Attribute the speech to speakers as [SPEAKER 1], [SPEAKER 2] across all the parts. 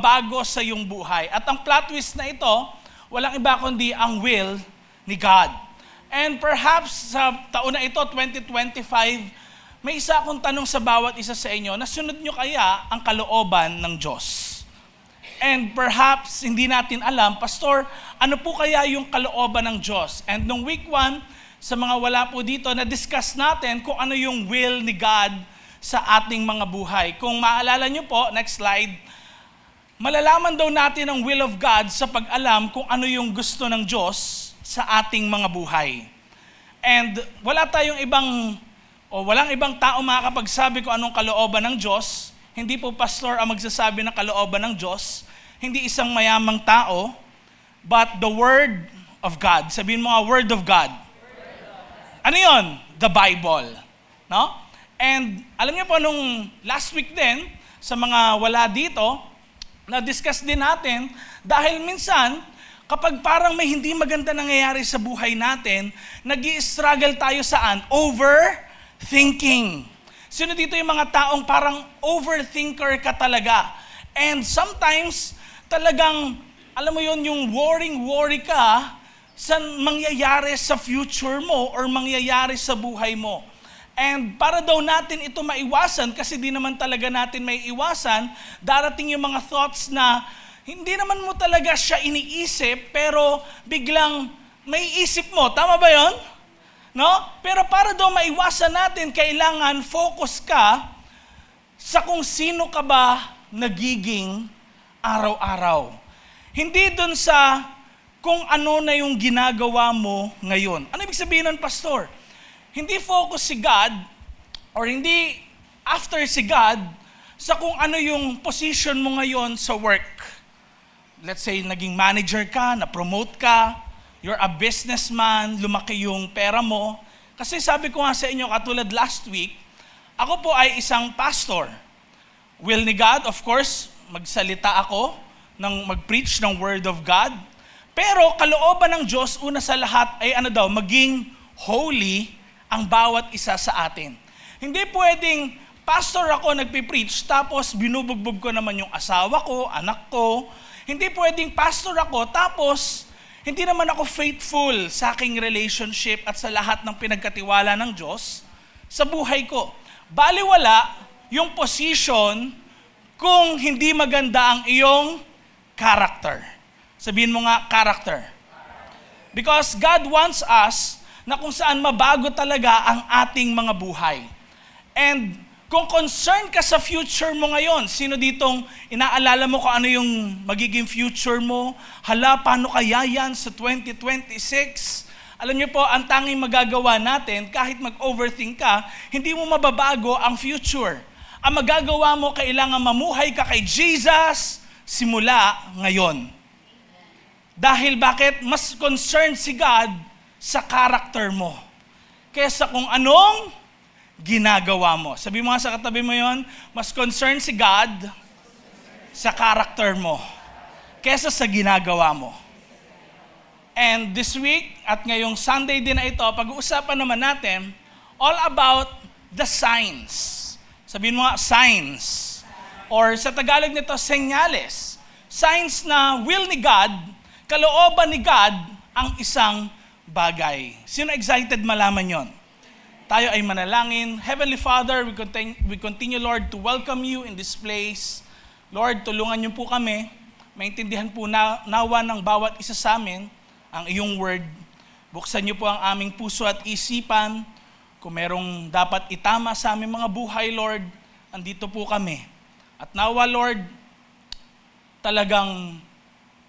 [SPEAKER 1] magbabago sa iyong buhay. At ang plot twist na ito, walang iba kundi ang will ni God. And perhaps sa taon na ito, 2025, may isa akong tanong sa bawat isa sa inyo, nasunod nyo kaya ang kalooban ng Diyos? And perhaps hindi natin alam, Pastor, ano po kaya yung kalooban ng Diyos? And nung week 1, sa mga wala po dito, na-discuss natin kung ano yung will ni God sa ating mga buhay. Kung maalala nyo po, next slide, malalaman daw natin ang will of God sa pag-alam kung ano yung gusto ng Diyos sa ating mga buhay. And walang ibang tao makakapagsabi kung anong kalooban ng Diyos. Hindi po pastor ang magsasabi ng kalooban ng Diyos. Hindi isang mayamang tao, but the Word of God. Sabihin mo nga, Word of God. Ano yun? The Bible. No? And alam niyo po, nung last week din, sa mga wala dito, na-discuss din natin, dahil minsan, kapag parang may hindi maganda nangyayari sa buhay natin, nag-i-struggle tayo saan? Overthinking. Sino dito yung mga taong parang overthinker ka talaga? And sometimes, talagang, alam mo yun, yung worry ka sa mangyayari sa future mo or mangyayari sa buhay mo. And para daw natin ito maiwasan, kasi di naman talaga natin may iwasan, darating yung mga thoughts na hindi naman mo talaga siya iniisip, pero biglang may isip mo. Tama ba yun? No? Pero para daw maiwasan natin, kailangan focus ka sa kung sino ka ba nagiging araw-araw. Hindi dun sa kung ano na yung ginagawa mo ngayon. Ano ibig sabihin ng pastor? Hindi focus si God or hindi after si God sa kung ano yung position mo ngayon sa work. Let's say, naging manager ka, na-promote ka, you're a businessman, lumaki yung pera mo. Kasi sabi ko nga sa inyo, katulad last week, ako po ay isang pastor. Will ni God, of course, magsalita ako, mag-preach ng Word of God. Pero kalooban ng Diyos, una sa lahat ay maging holy ang bawat isa sa atin. Hindi pwedeng pastor ako nagpipreach, tapos binubugbog ko naman yung asawa ko, anak ko. Hindi pwedeng pastor ako, tapos hindi naman ako faithful sa aking relationship at sa lahat ng pinagkatiwala ng Diyos sa buhay ko. Baliwala yung position kung hindi maganda ang iyong character. Sabihin mo nga, character. Because God wants us na kung saan mabago talaga ang ating mga buhay. And kung concerned ka sa future mo ngayon, sino ditong inaalala mo kung ano yung magiging future mo? Hala, paano kaya yan sa 2026? Alam niyo po, ang tanging magagawa natin, kahit mag-overthink ka, hindi mo mababago ang future. Ang magagawa mo, kailangan mamuhay ka kay Jesus simula ngayon. Dahil bakit? Mas concerned si God sa character mo kaysa kung anong ginagawa mo. Sabi mo nga sa katabi mo yon, mas concerned si God sa character mo kaysa sa ginagawa mo. And this week, at ngayong Sunday din na ito, pag-uusapan naman natin all about the signs. Sabihin mo nga, signs. Or sa Tagalog nito, senyales. Signs na will ni God, kalooban ni God ang isang bagay. Sino excited malaman yon? Tayo ay manalangin. Heavenly Father, we continue, Lord, to welcome you in this place. Lord, tulungan niyo po kami. Maintindihan po nawa ng bawat isa sa amin ang iyong word. Buksan niyo po ang aming puso at isipan. Kung merong dapat itama sa aming mga buhay, Lord, andito po kami. At nawa, Lord, talagang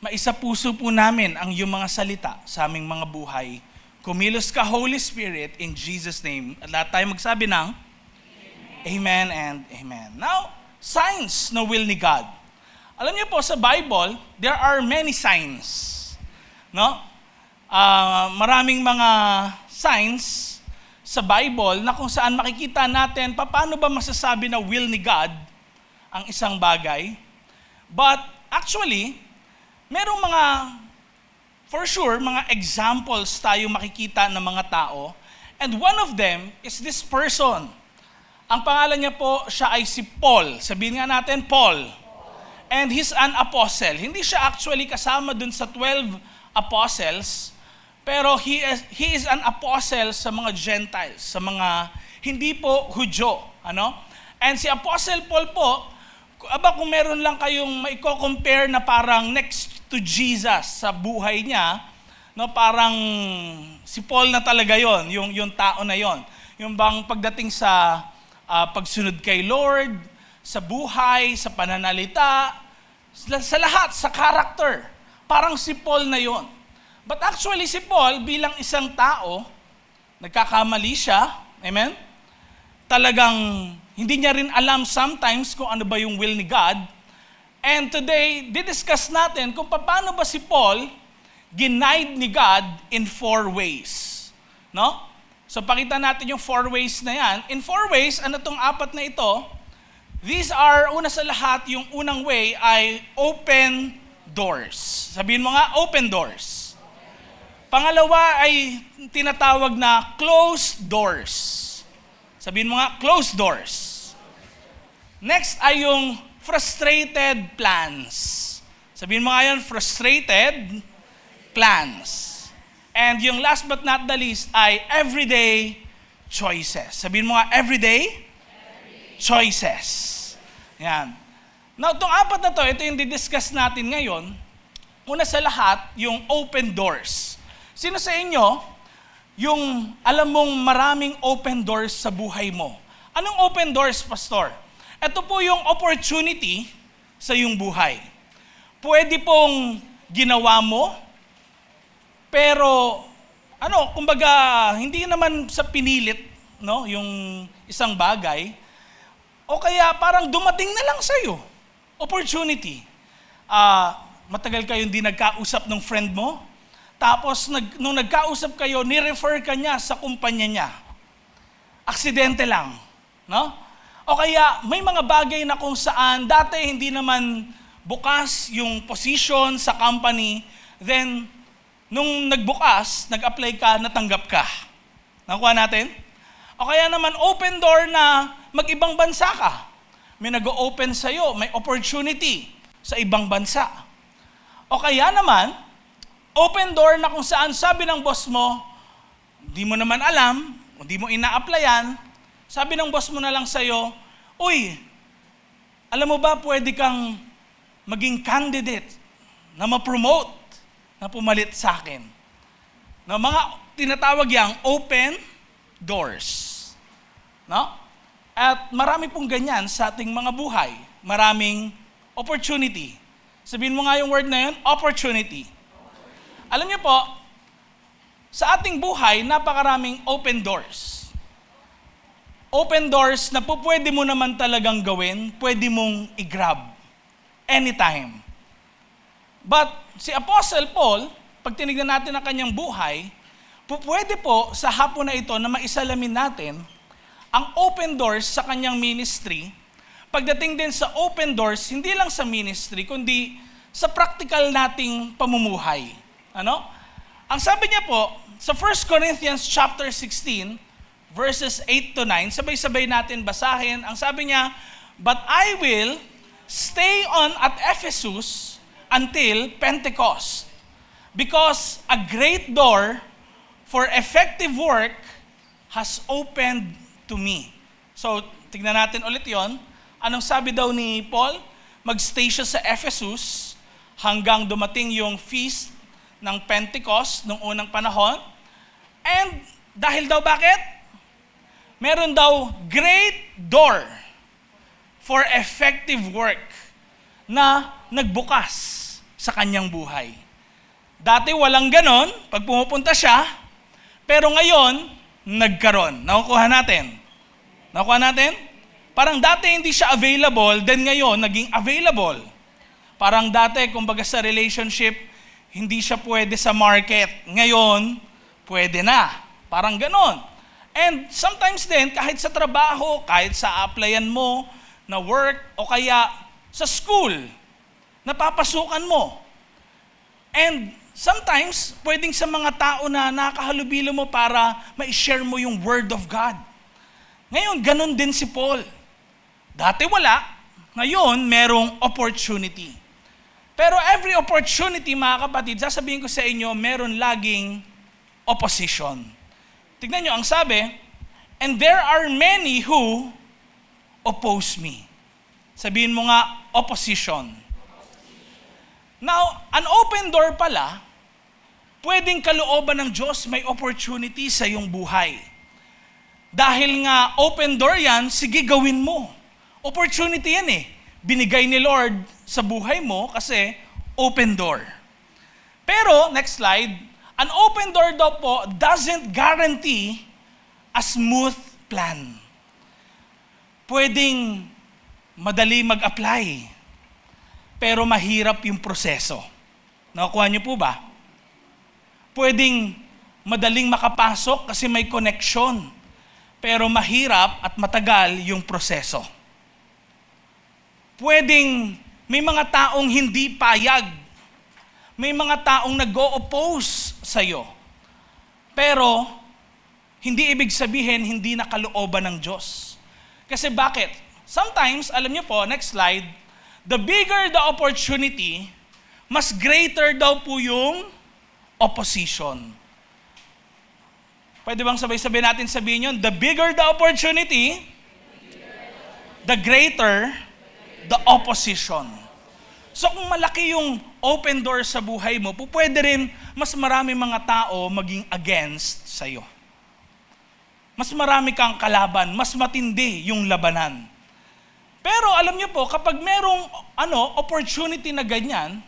[SPEAKER 1] maisa puso po namin ang iyong mga salita sa aming mga buhay. Kumilos ka, Holy Spirit, in Jesus' name. At lahat tayo magsabi ng Amen and Amen. Now, signs na will ni God. Alam niyo po, sa Bible, there are many signs. No? Maraming mga signs sa Bible na kung saan makikita natin paano ba masasabi na will ni God ang isang bagay. But actually, merong for sure, mga examples tayo makikita ng mga tao. And one of them is this person. Ang pangalan niya po, siya ay si Paul. Sabihin nga natin, Paul. And he's an apostle. Hindi siya actually kasama dun sa 12 apostles, pero he is an apostle sa mga Gentiles, sa mga hindi po Hudyo. Ano? And si Apostle Paul po, kung meron lang kayong maiko-compare na parang next to Jesus sa buhay niya, no, parang si Paul na talaga yon, yung tao na yon. Yung bang pagdating sa pagsunod kay Lord, sa buhay, sa pananalita, sa lahat, sa character. Parang si Paul na yon. But actually si Paul bilang isang tao, nagkakamali siya, amen? Talagang hindi niya rin alam sometimes kung ano ba yung will ni God. And today, didiscuss natin kung paano ba si Paul ginied ni God in 4 ways. No? So pakita natin yung 4 ways na yan. In 4 ways, ano tong 4 na ito? These are, una sa lahat, yung unang way ay open doors. Sabihin mo nga, open doors. Pangalawa ay tinatawag na closed doors. Sabihin mo nga, closed doors. Next ay yung frustrated plans. Sabihin mo nga yun, frustrated plans. And yung last but not the least ay everyday choices. Sabihin mo nga, everyday choices. Yan. Now, itong 4 na to, ito yung didiscuss natin ngayon. Una sa lahat, yung open doors. Sino sa inyo, yung alam mong maraming open doors sa buhay mo? Anong open doors, Pastor? Ito po yung opportunity sa iyong buhay. Pwede pong ginawa mo, pero kumbaga, hindi naman sa pinilit, no, yung isang bagay, o kaya parang dumating na lang sa'yo. Opportunity. Matagal kayo hindi nagkausap ng friend mo, tapos nung nagkausap kayo, ni-refer ka niya sa kumpanya niya. Aksidente lang. No? O kaya may mga bagay na kung saan dati hindi naman bukas yung position sa company, then nung nagbukas, nag-apply ka, natanggap ka. Nakuha natin? O kaya naman open door na mag-ibang bansa ka. May nag-o-open sa'yo, may opportunity sa ibang bansa. O kaya naman, open door na kung saan sabi ng boss mo, di mo naman alam, hindi mo ina-applyan, sabi ng boss mo na lang sa'yo, uy, alam mo ba pwede kang maging candidate na ma-promote, na pumalit sa akin. Na mga tinatawag yang open doors. No? At marami pong ganyan sa ating mga buhay. Maraming opportunity. Sabihin mo nga yung word na yun, opportunity. Alam niyo po, sa ating buhay, napakaraming open doors. Open doors na po pwede mo naman talagang gawin, pwede mong i-grab. Anytime. But si Apostle Paul, pag tinignan natin ang kanyang buhay, pwede po sa hapon na ito na maisalamin natin ang open doors sa kanyang ministry. Pagdating din sa open doors, hindi lang sa ministry, kundi sa practical nating pamumuhay. Ano? Ang sabi niya po, sa 1 Corinthians chapter 16, verses 8 to 9, sabay-sabay natin basahin. Ang sabi niya, but I will stay on at Ephesus until Pentecost, because a great door for effective work has opened to me. So, tignan natin ulit yon. Anong sabi daw ni Paul? Mag-stay siya sa Ephesus hanggang dumating yung feast ng Pentecost nung unang panahon. And dahil daw bakit? Meron daw great door for effective work na nagbukas sa kanyang buhay. Dati walang ganon pag pumupunta siya, pero ngayon, nagkaroon. Nakukuha natin? Nakukuha natin? Parang dati hindi siya available, then ngayon, naging available. Parang dati, kumbaga sa relationship, hindi siya pwede sa market. Ngayon, pwede na. Parang ganon. And sometimes din, kahit sa trabaho, kahit sa applyan mo na work, o kaya sa school, napapasukan mo. And sometimes, pwedeng sa mga tao na nakahalubilo mo para ma-share mo yung Word of God. Ngayon, ganun din si Paul. Dati wala, Ngayon, merong opportunity. Pero every opportunity, mga kapatid, sasabihin ko sa inyo, meron laging opposition. Tignan nyo, ang sabi, and there are many who oppose me. Sabihin mo nga, opposition. Now, an open door pala, pwedeng kalooban ng Diyos may opportunity sa iyong buhay. Dahil nga open door yan, sige gawin mo. Opportunity yan eh. Binigay ni Lord sa buhay mo kasi open door. Pero, next slide, an open door daw po doesn't guarantee a smooth plan. Pwedeng madali mag-apply, pero mahirap yung proseso. Nakukuha niyo po ba? Pwedeng madaling makapasok kasi may connection, pero mahirap at matagal yung proseso. Pwedeng may mga taong hindi payag, may mga taong nag-o-oppose sa'yo, pero hindi ibig sabihin hindi nakalooban ng Diyos. Kasi bakit? Sometimes, alam niyo po, next slide, the bigger the opportunity, mas greater daw po yung opposition. Pwede bang sabay-sabay natin sabihin yun? The bigger the opportunity, the greater the opposition. So kung malaki yung open door sa buhay mo, pwede rin mas marami mga tao maging against sa'yo. Mas marami kang kalaban, mas matindi yung labanan. Pero alam niyo po, kapag merong opportunity na ganyan,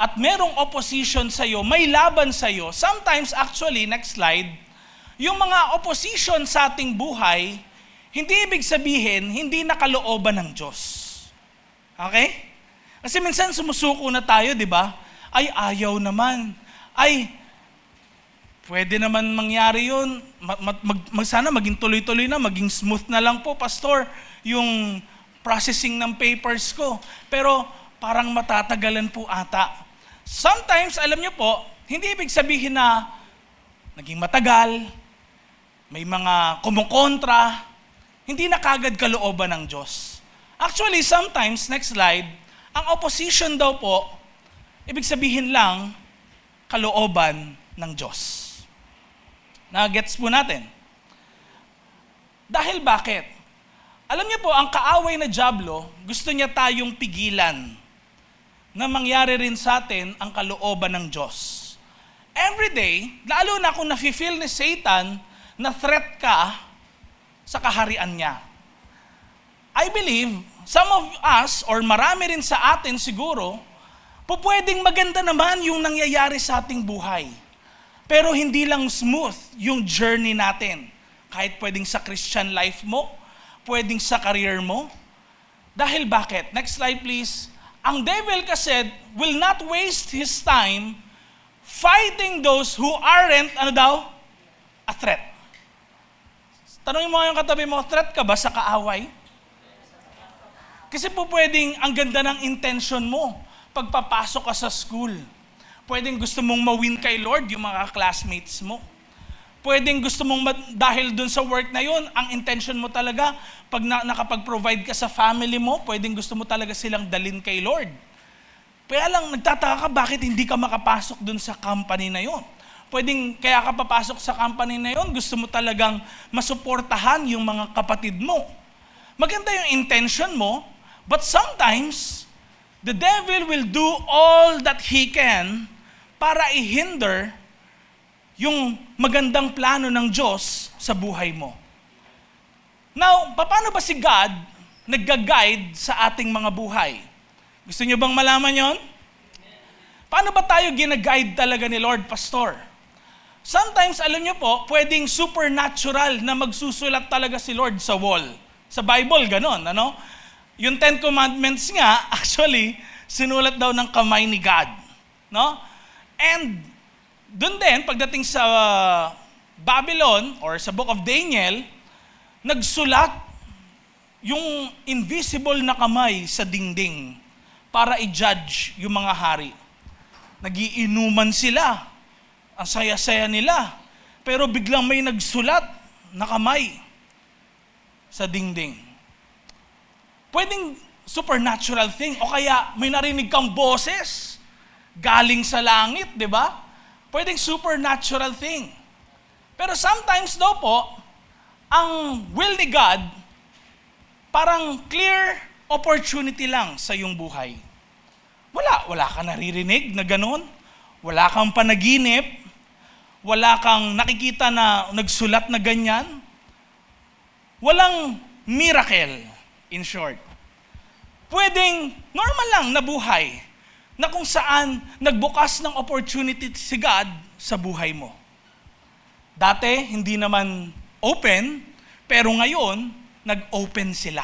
[SPEAKER 1] at merong opposition sa'yo, may laban sa'yo, sometimes actually, next slide, yung mga opposition sa ating buhay, hindi ibig sabihin, hindi nakalooban ng Diyos. Okay? Kasi minsan sumusuko na tayo, di ba? Ay, ayaw naman. Ay, pwede naman mangyari yun. Sana maging tuloy-tuloy na, maging smooth na lang po, Pastor, yung processing ng papers ko. Pero parang matatagalan po ata. Sometimes, alam niyo po, hindi ibig sabihin na naging matagal, may mga kumukontra, hindi na kagad kalooban ng Diyos. Actually, sometimes, next slide, ang opposition daw po, ibig sabihin lang, kalooban ng Diyos. Na-gets po natin. Dahil bakit? Alam niyo po, ang kaaway na dyablo, gusto niya tayong pigilan na mangyari rin sa atin ang kalooban ng Diyos. Every day, lalo na kung nafe-feel ni Satan na threat ka sa kaharian niya. I believe, some of us, or marami rin sa atin siguro, pwedeng maganda naman yung nangyayari sa ating buhay. Pero hindi lang smooth yung journey natin. Kahit pwedeng sa Christian life mo, pwedeng sa career mo. Dahil bakit? Next slide please. Ang devil kasi will not waste his time fighting those who aren't, a threat. Tanungin mo yung katabi mo, threat ka ba sa kaaway? Kasi po pwedeng ang ganda ng intention mo pagpapasok ka sa school. Pwedeng gusto mong ma-win kay Lord yung mga classmates mo. Pwedeng gusto mong, dahil dun sa work na yun, ang intention mo talaga, pag nakapag-provide ka sa family mo, pwedeng gusto mo talaga silang dalin kay Lord. Kaya lang, nagtataka ka, bakit hindi ka makapasok dun sa company na yun? Pwedeng, kaya ka papasok sa company na yun, gusto mo talagang masuportahan yung mga kapatid mo. Maganda yung intention mo, but sometimes, the devil will do all that he can para i-hinder yung magandang plano ng Diyos sa buhay mo. Now, paano ba si God nagga-guide sa ating mga buhay? Gusto niyo bang malaman yon? Paano ba tayo gina-guide talaga ni Lord, Pastor? Sometimes, alam niyo po, pwedeng supernatural na magsusulat talaga si Lord sa wall. Sa Bible, ganon, Yung 10 Commandments nga, actually, sinulat daw ng kamay ni God. No? And, doon din, pagdating sa Babylon, or sa Book of Daniel, nagsulat yung invisible na kamay sa dingding para i-judge yung mga hari. Nagiinuman sila. Ang saya-saya nila. Pero biglang may nagsulat na kamay sa dingding. Pwedeng supernatural thing. O kaya may narinig kang boses galing sa langit, di ba? Pwedeng supernatural thing. Pero sometimes daw po, ang will ni God, parang clear opportunity lang sa iyong buhay. Wala ka naririnig na ganun. Wala kang panaginip. Wala kang nakikita na nagsulat na ganyan. Walang miracle, in short. Pwedeng normal lang na buhay na kung saan nagbukas ng opportunity si God sa buhay mo. Dati, hindi naman open, pero ngayon, nag-open sila.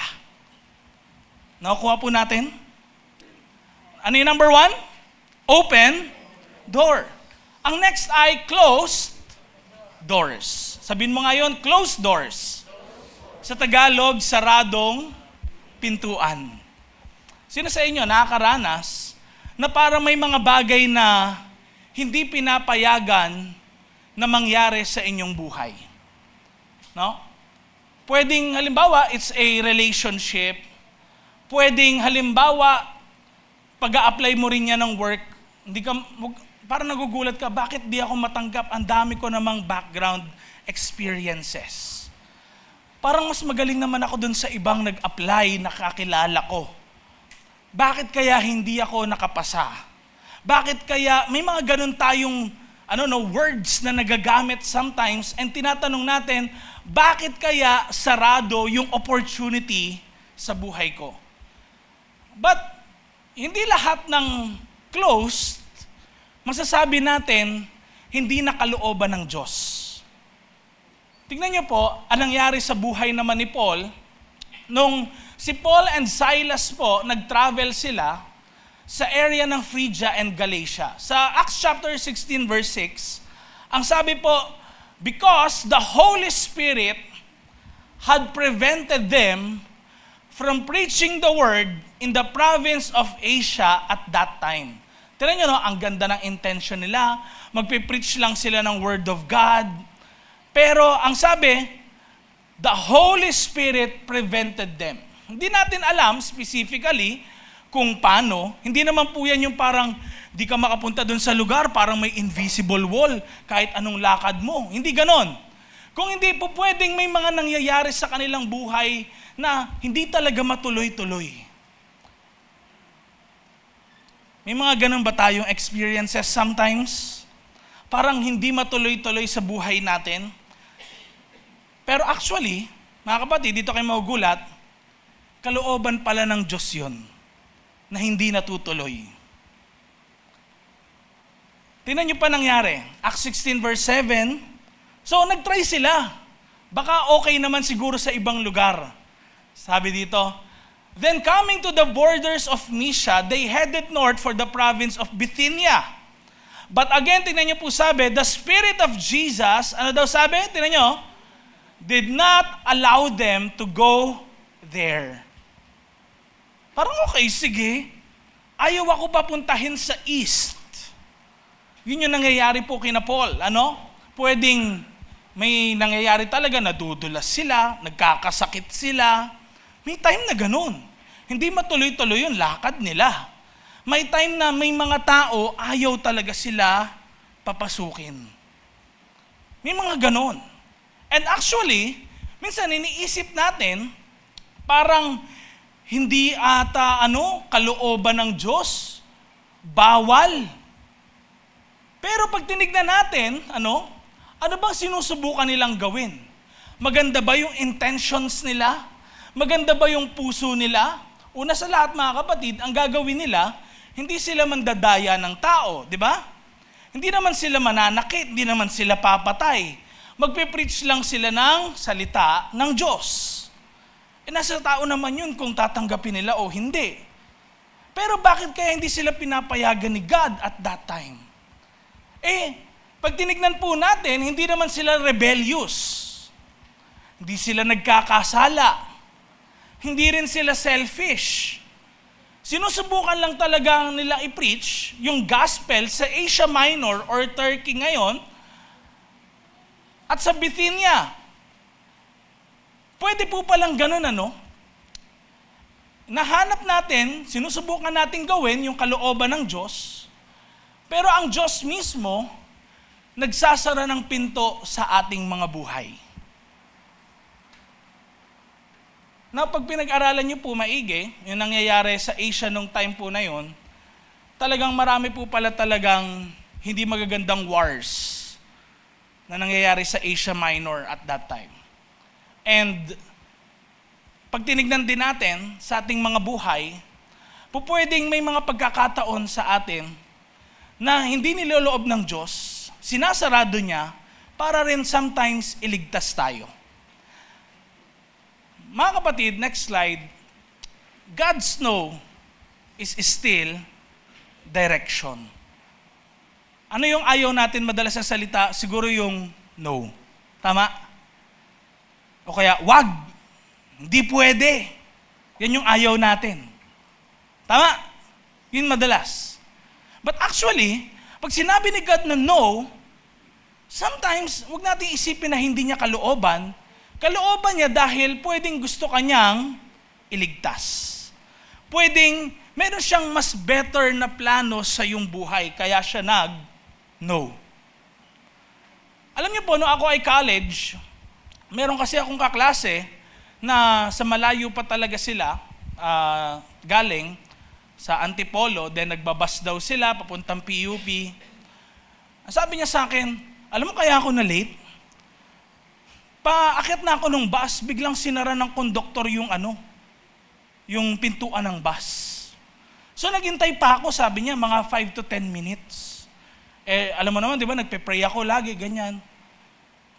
[SPEAKER 1] Nakukuha po natin? Ano yung number 1? Open door. Ang next ay closed doors. Sabihin mo ngayon, closed doors. Sa Tagalog, saradong pintuan. Sino sa inyo nakakaranas na para may mga bagay na hindi pinapayagan na mangyari sa inyong buhay? No? Pwedeng halimbawa, it's a relationship. Pwedeng halimbawa, pag-a-apply mo rin yan ng work, parang nagugulat ka, bakit di ako matanggap? Ang dami ko namang background experiences. Parang mas magaling naman ako dun sa ibang nag-apply na kakilala ko. Bakit kaya hindi ako nakapasa? Bakit kaya, may mga ganun tayong words na nagagamit sometimes and tinatanong natin, bakit kaya sarado yung opportunity sa buhay ko? But, hindi lahat ng closed, masasabi natin, hindi nakalooban ng Diyos. Tingnan niyo po, anong nangyari sa buhay naman ni Paul, nung si Paul and Silas po, nag-travel sila sa area ng Phrygia and Galatia. Sa Acts chapter 16 verse 6, ang sabi po, because the Holy Spirit had prevented them from preaching the word in the province of Asia at that time. Tignan nyo, ang ganda ng intention nila. Magpipreach lang sila ng word of God. Pero ang sabi, the Holy Spirit prevented them. Hindi natin alam specifically kung paano. Hindi naman po yan yung parang di ka makapunta dun sa lugar, parang may invisible wall kahit anong lakad mo. Hindi ganon. Kung hindi po pwedeng may mga nangyayari sa kanilang buhay na hindi talaga matuloy-tuloy. May mga ganun ba tayong experiences sometimes? Parang hindi matuloy-tuloy sa buhay natin. Pero actually, mga kapatid, dito kayo magugulat, kalooban pala ng Diyos yun na hindi natutuloy. Tingnan nyo pa nangyari. Acts 16 verse 7. So, nag-try sila. Baka okay naman siguro sa ibang lugar. Sabi dito, then coming to the borders of Mysia, they headed north for the province of Bithynia. But again, tingnan nyo po sabi, the Spirit of Jesus, ano daw sabi? Tingnan nyo, did not allow them to go there. Parang okay, sige. Ayaw ako papuntahin sa east. Yun yung nangyayari po kina Paul. Pwedeng may nangyayari talaga, nadudulas sila, nagkakasakit sila. May time na ganun. Hindi matuloy-tuloy yung lakad nila. May time na may mga tao, ayaw talaga sila papasukin. May mga ganun. And actually, minsan iniisip natin, parang hindi ata kalooban ng Diyos, bawal. Pero pag tinignan natin, ano bang sinusubukan nilang gawin? Maganda ba yung intentions nila? Maganda ba yung puso nila? Una sa lahat, mga kapatid, ang gagawin nila, hindi sila mandadaya ng tao, di ba? Hindi naman sila mananakit, hindi naman sila papatay. Magpe-preach lang sila ng salita ng Diyos. Nasa tao naman yun kung tatanggapin nila o hindi. Pero bakit kaya hindi sila pinapayagan ni God at that time? Pag tinignan po natin, hindi naman sila rebellious. Hindi sila nagkakasala. Hindi rin sila selfish. Sinusubukan lang talaga nila i-preach yung gospel sa Asia Minor or Turkey ngayon at sa Bithynia. Pwede po palang ganun, nahanap natin, sinusubukan natin gawin yung kalooban ng Diyos, pero ang Diyos mismo, nagsasara ng pinto sa ating mga buhay. Na pag pinag-aralan niyo po maigi, yung nangyayari sa Asia nung time po na yon, talagang marami po pala talagang hindi magagandang wars na nangyayari sa Asia Minor at that time. And pag tinignan din natin sa ating mga buhay, pwedeng may mga pagkakataon sa atin na hindi niloloob ng Diyos, sinasarado niya para rin sometimes iligtas tayo. Mga kapatid, next slide. God's no is still direction. Ano yung ayaw natin madalas sa salita? Siguro yung no. Tama? O kaya, wag. Hindi pwede. Yan yung ayaw natin. Tama? Yun madalas. But actually, pag sinabi ni God na no, sometimes, wag natin isipin na hindi niya kalooban. Kalooban niya dahil pwedeng gusto kanyang iligtas. Pwedeng meron siyang mas better na plano sa iyong buhay, kaya siya no. Alam niyo po, no ako ay college, meron kasi akong kaklase na sa malayo pa talaga sila, galing sa Antipolo, then nagbabas daw sila, papuntang PUP. Sabi niya sa akin, alam mo kaya ako na late? Paakyat na ako nung bus, biglang sinara ng konduktor yung yung pintuan ng bus. So naghintay pa ako, sabi niya, mga 5 to 10 minutes. Alam mo naman, di ba, nagpe-pray ako lagi, ganyan.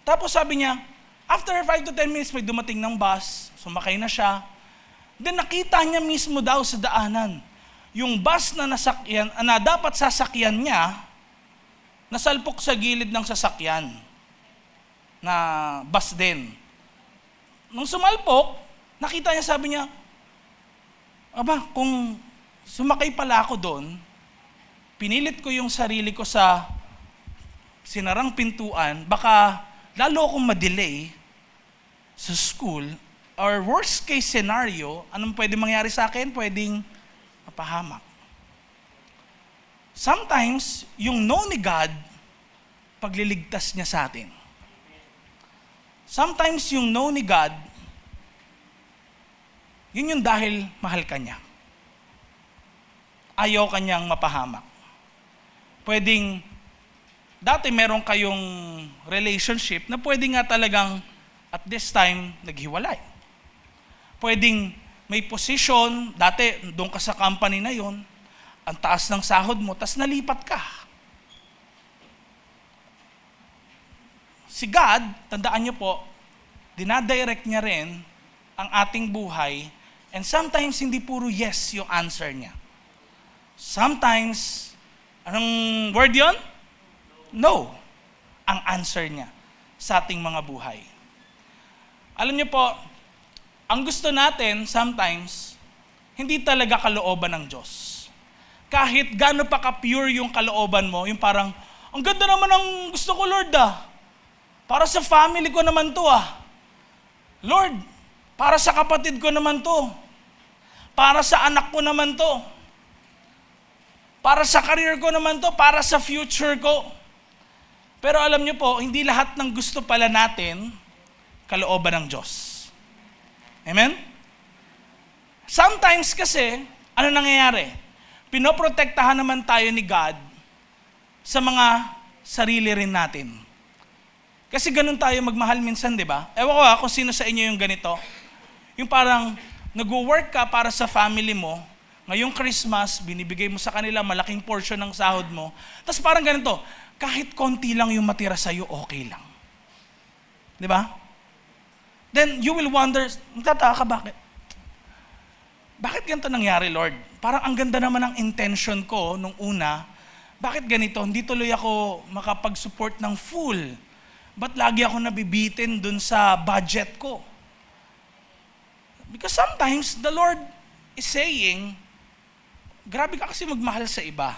[SPEAKER 1] Tapos sabi niya, after 5 to 10 minutes, may dumating ng bus, sumakay na siya. Then nakita niya mismo daw sa daanan, yung bus na nasakyan, na dapat sasakyan niya, nasalpok sa gilid ng sasakyan na bus din. Nung sumalpok, nakita niya, sabi niya, aba, kung sumakay pala ako doon, pinilit ko yung sarili ko sa sinarang pintuan, baka lalo akong ma-delay sa school, or worst case scenario, anong pwede mangyari sa akin? Pwedeng mapahamak. Sometimes, yung no ni God, pagliligtas niya sa atin. Sometimes yung no ni God, yun yung dahil mahal ka niya. Ayaw kanyang mapahamak. Pwedeng, dati meron kayong relationship na pwede nga talagang at this time naghiwalay. Pwedeng may position, dati doon ka sa company na yon, ang taas ng sahod mo, tas nalipat ka. Si God, tandaan niyo po, dinadirect niya rin ang ating buhay, and sometimes hindi puro yes yung answer niya. Sometimes, anong word yon? No. Ang answer niya sa ating mga buhay. Alam niyo po, ang gusto natin sometimes, hindi talaga kalooban ng Diyos. Kahit gaano pa ka-pure yung kalooban mo, yung parang, ang ganda naman ang gusto ko, Lord Para sa family ko naman to Lord, para sa kapatid ko naman to. Para sa anak ko naman to. Para sa career ko naman to. Para sa future ko. Pero alam niyo po, hindi lahat ng gusto pala natin kalooban ng Diyos. Amen? Sometimes kasi, ano nangyayari? Pinoprotektahan naman tayo ni God sa mga sarili rin natin. Kasi ganun tayo magmahal minsan, di ba? Ewan ko kung sino sa inyo yung ganito. Yung parang nag-work ka para sa family mo, ngayong Christmas, binibigay mo sa kanila malaking portion ng sahod mo, tapos parang ganito, kahit konti lang yung matira sa'yo, okay lang. Di ba? Then you will wonder, magtataka ka bakit? Bakit ganito nangyari, Lord? Parang ang ganda naman ng intention ko nung una, bakit ganito? Hindi tuloy ako makapag-support ng full. Ba't lagi ako nabibitin dun sa budget ko? Because sometimes the Lord is saying, grabe ka kasi magmahal sa iba.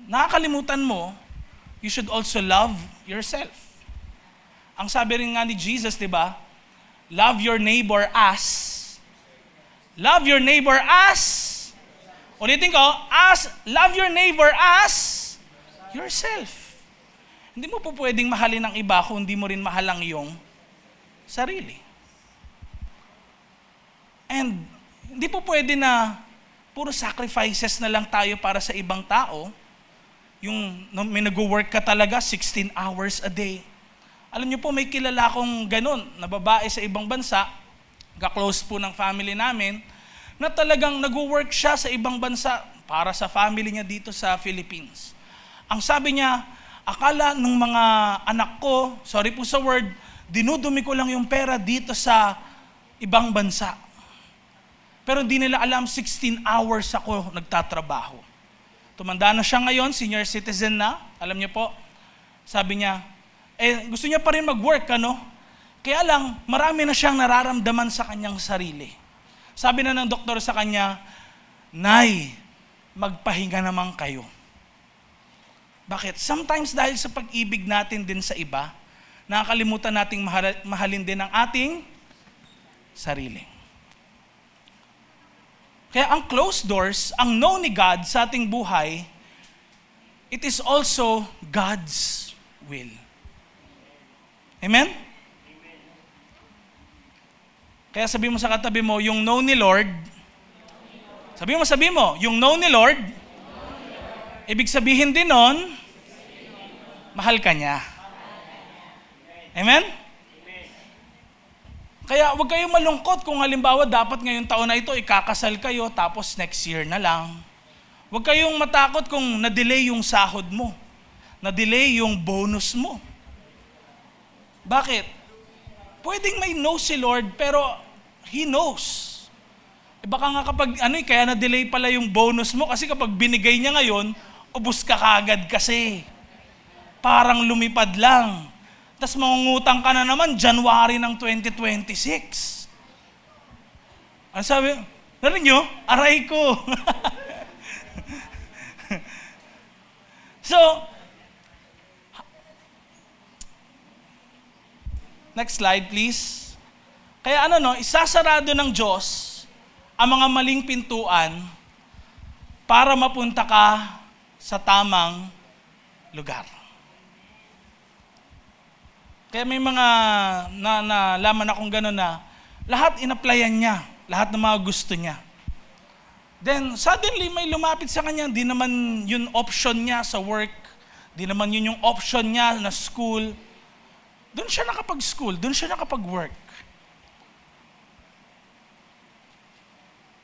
[SPEAKER 1] Nakakalimutan mo, you should also love yourself. Ang sabi rin nga ni Jesus, di ba? Love your neighbor as Love your neighbor as, ulitin ko, love your neighbor as yourself. Hindi mo po pwedeng mahalin ang iba kung hindi mo rin mahal ang iyong sarili. And hindi po pwede na puro sacrifices na lang tayo para sa ibang tao. Yung may nag-work ka talaga 16 hours a day. Alam niyo po, may kilala akong ganun, na babae sa ibang bansa, ka-close po ng family namin, na talagang nag-work siya sa ibang bansa para sa family niya dito sa Philippines. Ang sabi niya, akala ng mga anak ko, sorry po sa word, dinudumi ko lang yung pera dito sa ibang bansa. Pero hindi nila alam, 16 hours ako nagtatrabaho. Tumanda na siya ngayon, senior citizen na, alam niyo po, sabi niya, gusto niya pa rin mag-work, ano? Kaya lang, marami na siyang nararamdaman sa kanyang sarili. Sabi na ng doktor sa kanya, Nay, magpahinga naman kayo. Bakit? Sometimes dahil sa pag-ibig natin din sa iba, nakakalimutan nating mahalin din ang ating sarili. Kaya ang closed doors, ang no ni God sa ating buhay, it is also God's will. Amen? Kaya sabi mo sa katabi mo, yung no ni Lord, sabi mo, yung no ni Lord, ibig sabihin din nun, mahal ka niya. Amen? Kaya huwag kayong malungkot kung halimbawa dapat ngayong taon na ito ikakasal kayo tapos next year na lang. Huwag kayong matakot kung na-delay yung sahod mo. Na-delay yung bonus mo. Bakit? Pwedeng may no si Lord pero He knows. Baka nga kapag kaya na-delay pala yung bonus mo kasi kapag binigay niya ngayon, ubus ka kagad kasi. Parang lumipad lang. Tapos mangungutang ka na naman January ng 2026. Ano sabi? Narinig nyo? Aray ko. So, next slide please. Kaya isasarado ng Diyos ang mga maling pintuan para mapunta ka sa tamang lugar. Kaya may mga nalaman akong gano'n na lahat in-applyan niya, lahat ng mga gusto niya. Then suddenly may lumapit sa kanya, di naman yun option niya sa work, di naman yun yung option niya na school. Doon siya nakapag-school, doon siya nakapag-work.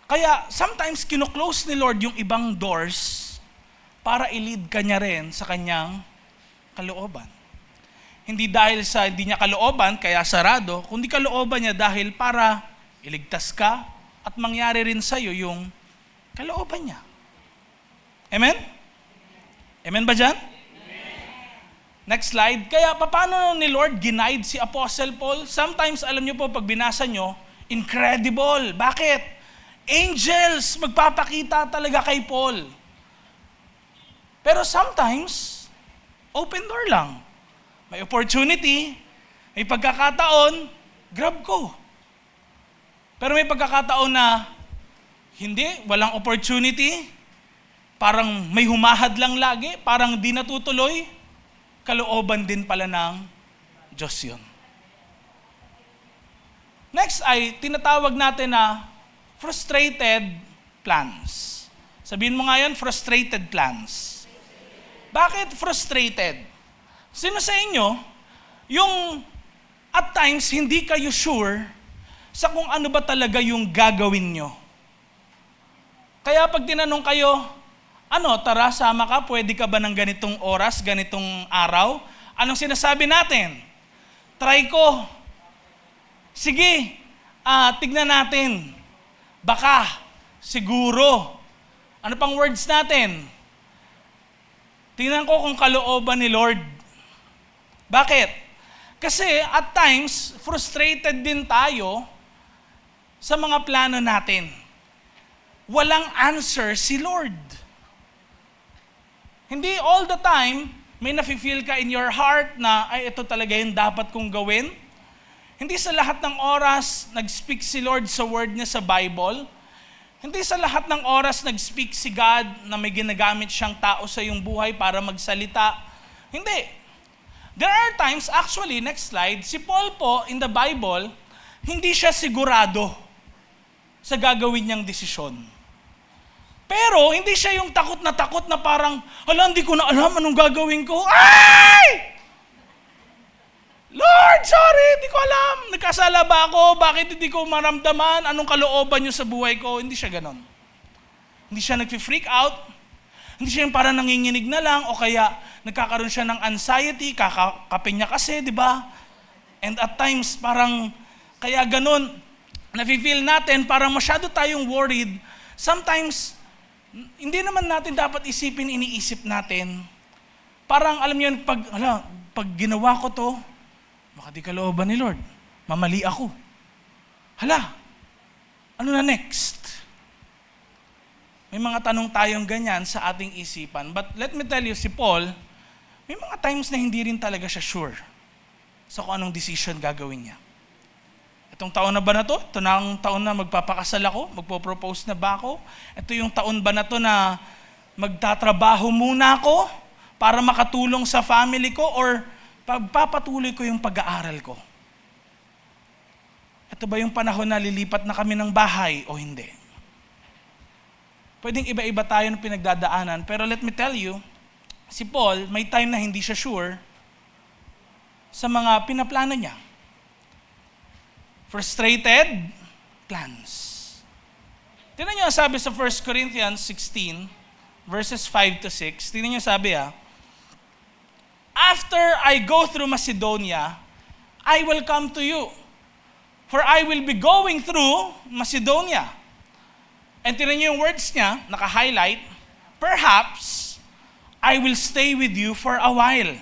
[SPEAKER 1] Kaya sometimes kino-close ni Lord yung ibang doors para i-lead ka niya rin sa kanyang kalooban. Hindi dahil sa hindi niya kalooban, kaya sarado, kundi kalooban niya dahil para iligtas ka at mangyari rin sa'yo yung kalooban niya. Amen? Amen ba dyan? Amen. Next slide. Kaya paano ni Lord ginaid si Apostle Paul? Sometimes, alam niyo po, pag binasa niyo, incredible. Bakit? Angels magpapakita talaga kay Paul. Pero sometimes, open door lang. May opportunity, may pagkakataon, grab ko. Pero may pagkakataon na hindi, walang opportunity, parang may humahad lang lagi, parang di natutuloy, kalooban din pala ng Diyos yun. Next ay tinatawag natin na frustrated plans. Sabihin mo nga yun, frustrated plans. Bakit frustrated? Sino sa inyo, yung at times hindi kayo sure sa kung ano ba talaga yung gagawin nyo. Kaya pag tinanong kayo, tara sama ka, pwede ka ba ng ganitong oras, ganitong araw? Anong sinasabi natin? Try ko. Sige, tignan natin. Baka, siguro. Ano pang words natin? Tingnan ko kung kalooban ni Lord. Bakit? Kasi at times, frustrated din tayo sa mga plano natin. Walang answer si Lord. Hindi all the time, may nafe-feel ka in your heart na, ito talaga yung dapat kong gawin. Hindi sa lahat ng oras, nag-speak si Lord sa word niya sa Bible, Hindi sa lahat ng oras nag-speak si God na may ginagamit siyang tao sa iyong buhay para magsalita. Hindi. There are times, actually, next slide, si Paul po in the Bible, hindi siya sigurado sa gagawin niyang desisyon. Pero hindi siya yung takot na parang, hindi ko na alam anong gagawin ko. Ay! Lord, sorry, hindi ko alam. Nagkasala ba ako? Bakit hindi ko maramdaman? Anong kalooban niyo sa buhay ko? Hindi siya ganon. Hindi siya nag-freak out. Hindi siya yung parang nanginginig na lang o kaya nagkakaroon siya ng anxiety, kakapin niya kasi, di ba? And at times, parang kaya ganon, nafe-feel natin, parang masyado tayong worried. Sometimes, hindi naman natin dapat isipin, iniisip natin. Parang, alam niyo, pag ginawa ko to, baka di kalooban ni Lord. Mamali ako. Ano na next? May mga tanong tayong ganyan sa ating isipan. But let me tell you, si Paul, may mga times na hindi rin talaga siya sure sa kung anong decision gagawin niya. Itong taon na ba na to? Ito na ang taon na magpapakasal ako? Magpo-propose na ba ako? Ito yung taon ba na to na magtatrabaho muna ako para makatulong sa family ko or pagpapatuloy ko yung pag-aaral ko? Ito ba yung panahon na lilipat na kami ng bahay o hindi? Pwedeng iba-iba tayo ng pinagdadaanan, pero let me tell you, si Paul, may time na hindi siya sure sa mga pinaplano niya. Frustrated plans. Tingnan niyo sabi sa 1 Corinthians 16, verses 5 to 6. Tingnan niyo sabi after I go through Macedonia, I will come to you. For I will be going through Macedonia. And tingnan niyo yung words niya, naka-highlight, perhaps I will stay with you for a while.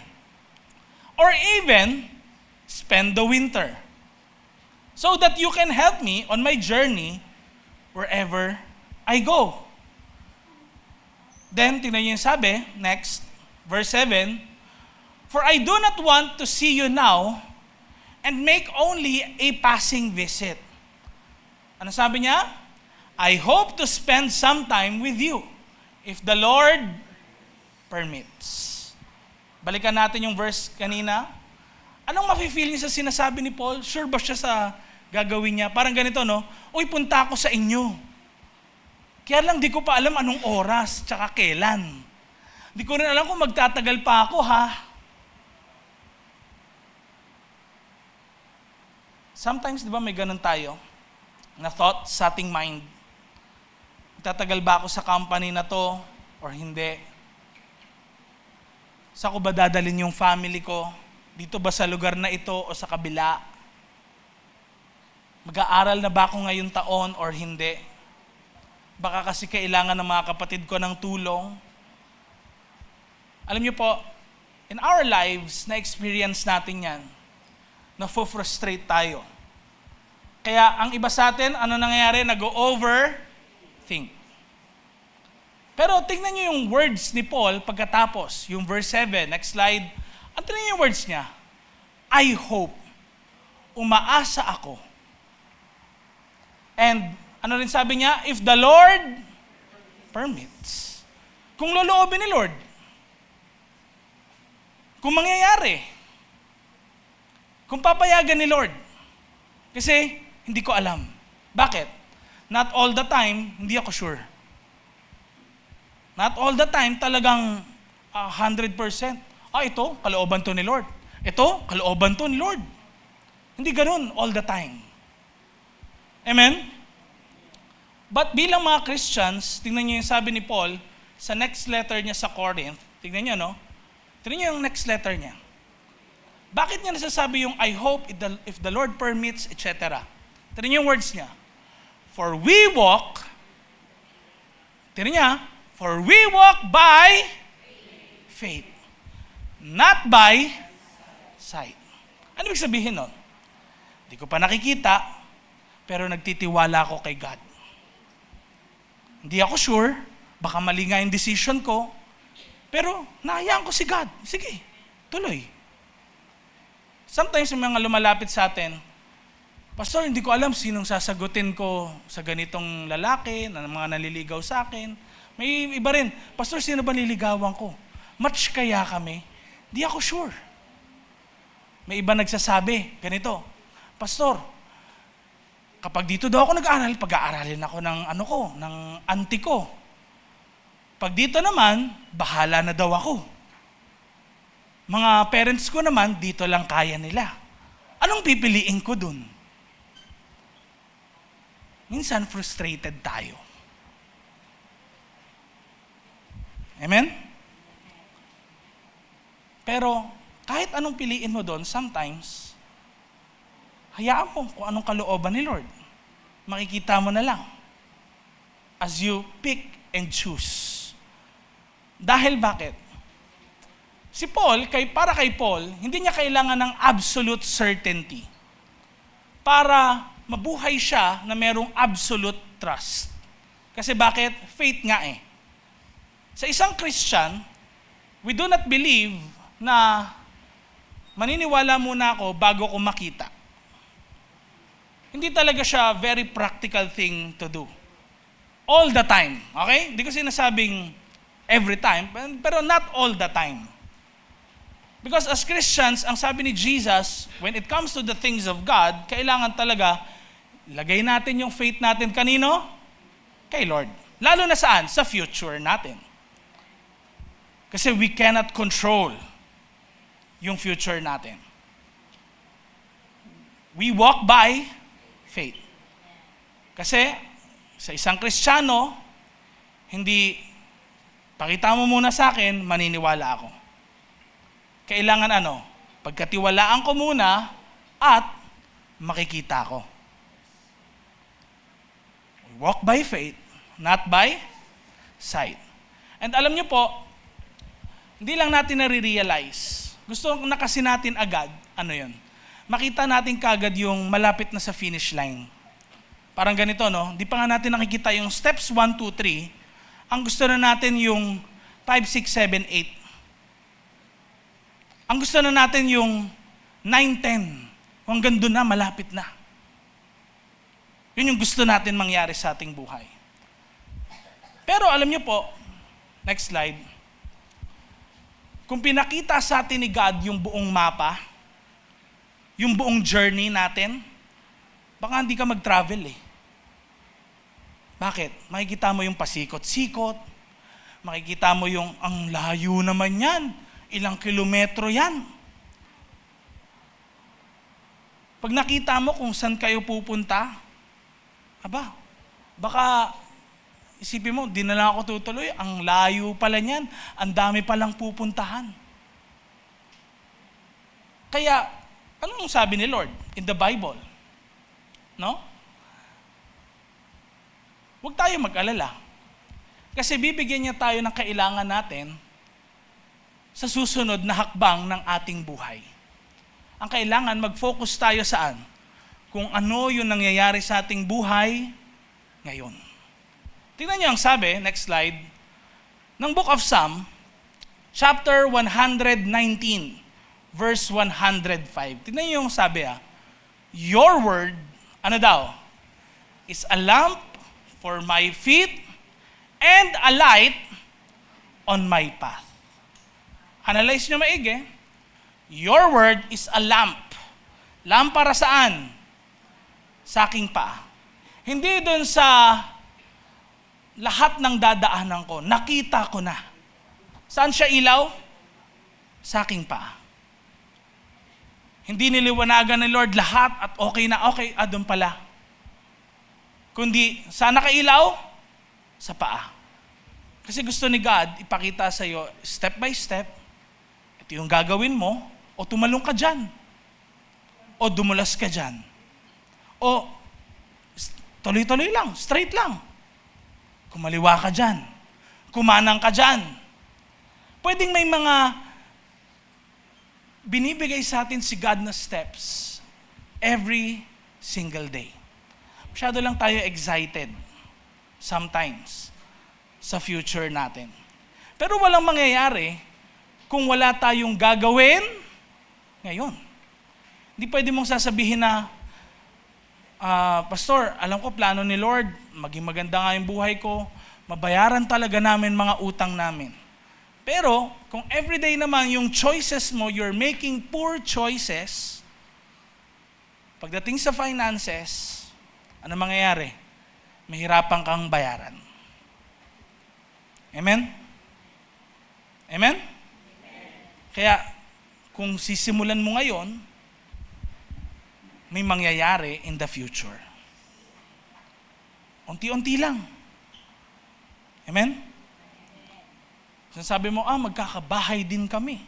[SPEAKER 1] Or even spend the winter. So that you can help me on my journey wherever I go. Then, tingnan niyo yung sabi, next, verse 7, for I do not want to see you now and make only a passing visit. Ano sabi niya? I hope to spend some time with you, if the Lord permits. Balikan natin yung verse kanina. Anong mafe-feel niya sa sinasabi ni Paul? Sure ba siya sa gagawin niya? Parang ganito, no? Uy, punta ako sa inyo. Kaya lang di ko pa alam anong oras, tsaka kailan. Di ko rin alam kung magtatagal pa ako, ha? Sometimes, di ba, may ganun tayo na thought sa ating mind. Tatagal ba ako sa company na to or hindi? Saan ko ba dadalhin yung family ko? Dito ba sa lugar na ito o sa kabila? Mag-aaral na ba ako ngayong taon or hindi? Baka kasi kailangan ng mga kapatid ko ng tulong. Alam niyo po, in our lives, na-experience natin yan. Na-frustrate tayo. Kaya ang iba sa atin, ano nangyayari? Nag-overthink. Pero tingnan niyo yung words ni Paul pagkatapos, yung verse 7, next slide. Ang tingnan niyo yung words niya. I hope. Umaasa ako. And ano rin sabi niya? If the Lord permits. Kung loloobin ni Lord. Kung mangyayari. Kung papayagan ni Lord. Kasi hindi ko alam. Bakit? Not all the time, hindi ako sure. Not all the time, talagang 100%. Ito, kalooban to ni Lord. Ito, kalooban to ni Lord. Hindi ganun all the time. Amen? But bilang mga Christians, tingnan niyo yung sabi ni Paul sa next letter niya sa Corinth. Tingnan niyo, no? Tingnan niyo yung next letter niya. Bakit niya nasasabi yung I hope if the Lord permits, etc.? Tingnan niyo yung words niya. For we walk, tingnan niya, for we walk by faith, not by sight. Ano ibig sabihin nun? Hindi ko pa nakikita, pero nagtitiwala ako kay God. Hindi ako sure, baka mali nga yung decision ko, pero nahayaan ko si God. Sige, tuloy. Sometimes yung mga lumalapit sa atin, Pastor, hindi ko alam sinong sasagutin ko sa ganitong lalaki, na mga naliligaw sa akin. May iba rin, Pastor, sino ba nililigawan ko? Match kaya kami? Di ako sure. May iba nagsasabi, ganito, Pastor, kapag dito daw ako nag-aaral, pag-aaralin ako ng auntie ko. Pag dito naman, bahala na daw ako. Mga parents ko naman, dito lang kaya nila. Anong pipiliin ko dun? Minsan frustrated tayo. Amen? Pero kahit anong piliin mo doon, sometimes, hayaan mo kung anong kalooban ni Lord. Makikita mo na lang as you pick and choose. Dahil bakit? Si Paul, para kay Paul, hindi niya kailangan ng absolute certainty para mabuhay siya na merong absolute trust. Kasi bakit? Faith nga eh. Sa isang Christian, we do not believe na maniniwala muna ako bago ko makita. Hindi talaga siya very practical thing to do. All the time. Okay? Hindi ko sinasabing every time, pero not all the time. Because as Christians, ang sabi ni Jesus, when it comes to the things of God, kailangan talaga, lagay natin yung faith natin kanino? Kay Lord. Lalo na saan? Sa future natin. Kasi we cannot control yung future natin. We walk by faith. Kasi sa isang Kristiyano, hindi, pakita mo muna sa akin, maniniwala ako. Kailangan pagkatiwalaan ko muna at makikita ko. We walk by faith, not by sight. And alam niyo po, hindi lang natin nare-realize. Gusto na kasi natin agad, makita natin kagad yung malapit na sa finish line. Parang ganito, no? Hindi pa nga natin nakikita yung steps 1, 2, 3. Ang gusto na natin yung 5, 6, 7, 8. Ang gusto na natin yung 9, 10. Hanggang doon na, malapit na. Yun yung gusto natin mangyari sa ating buhay. Pero alam niyo po, next slide, kung pinakita sa atin ni God yung buong mapa, yung buong journey natin, baka hindi ka mag-travel eh. Bakit? Makikita mo yung pasikot-sikot, makikita mo yung ang layo naman yan, ilang kilometro yan. Pag nakita mo kung saan kayo pupunta, baka isipin mo, di na lang ako tutuloy, ang layo pala niyan, ang dami palang pupuntahan. Kaya, anong sabi ni Lord in the Bible? No? Huwag tayo mag-alala. Kasi bibigyan niya tayo ng kailangan natin sa susunod na hakbang ng ating buhay. Ang kailangan, mag-focus tayo saan? Kung ano yung nangyayari sa ating buhay ngayon. Tingnan niyo ang sabi, next slide, ng Book of Psalm, chapter 119, verse 105. Tingnan niyo yung sabi Your word, is a lamp for my feet and a light on my path. Analyze niyo maigi. Your word is a lamp. Lamp para saan? Sa aking paa. Hindi doon sa lahat ng dadaanan ko, nakita ko na. Saan siya ilaw? Sa aking paa. Hindi niliwanagan ni Lord lahat at okay, doon pala. Kundi, saan nakailaw? Sa paa. Kasi gusto ni God ipakita sa iyo, step by step, ito yung gagawin mo, o tumalong ka dyan, o dumulas ka dyan, o tuloy-tuloy lang, straight lang. Kumaliwa ka dyan. Kumanang ka dyan. Pwedeng may mga binibigay sa atin si God na steps every single day. Masyado lang tayo excited sometimes sa future natin. Pero walang mangyayari kung wala tayong gagawin ngayon. Hindi pwede mong sasabihin na Pastor, alam ko plano ni Lord, maging maganda nga yung buhay ko, mabayaran talaga namin mga utang namin. Pero, kung everyday naman yung choices mo, you're making poor choices, pagdating sa finances, ano mangyayari? Mahirapan kang bayaran. Amen? Amen? Kaya, kung sisimulan mo ngayon, may mangyayari in the future. Unti-unti lang. Amen? Sabi mo, magkakabahay din kami.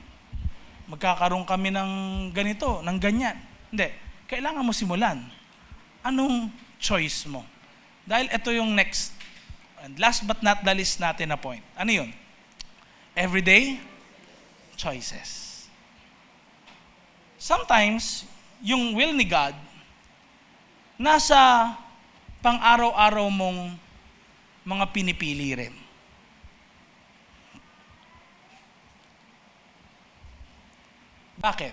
[SPEAKER 1] Magkakaroon kami ng ganito, ng ganyan. Hindi. Kailangan mo simulan. Anong choice mo? Dahil ito yung next, and last but not the least natin na point. Ano yun? Everyday choices. Sometimes, yung will ni God, nasa pang-araw-araw mong mga pinipili rin. Bakit?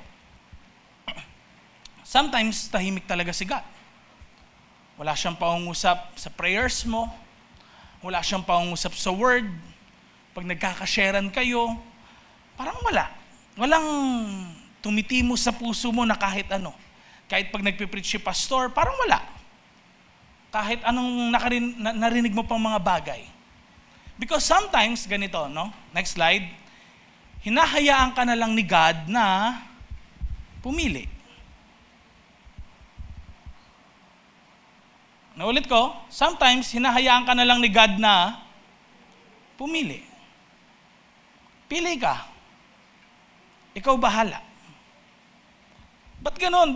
[SPEAKER 1] Sometimes, tahimik talaga si God. Wala siyang pangungusap sa prayers mo. Wala siyang pangungusap sa word. Pag nagkakasharean kayo, parang wala. Walang tumitimo sa puso mo na kahit ano. Kahit pag nagpipreach si pastor, parang wala. Kahit anong narinig mo pang mga bagay. Because sometimes, ganito, no? Next slide. Hinahayaan ka na lang ni God na pumili. Naulit ko, sometimes hinahayaan ka na lang ni God na pumili. Pili ka. Ikaw bahala. Ba't ganun?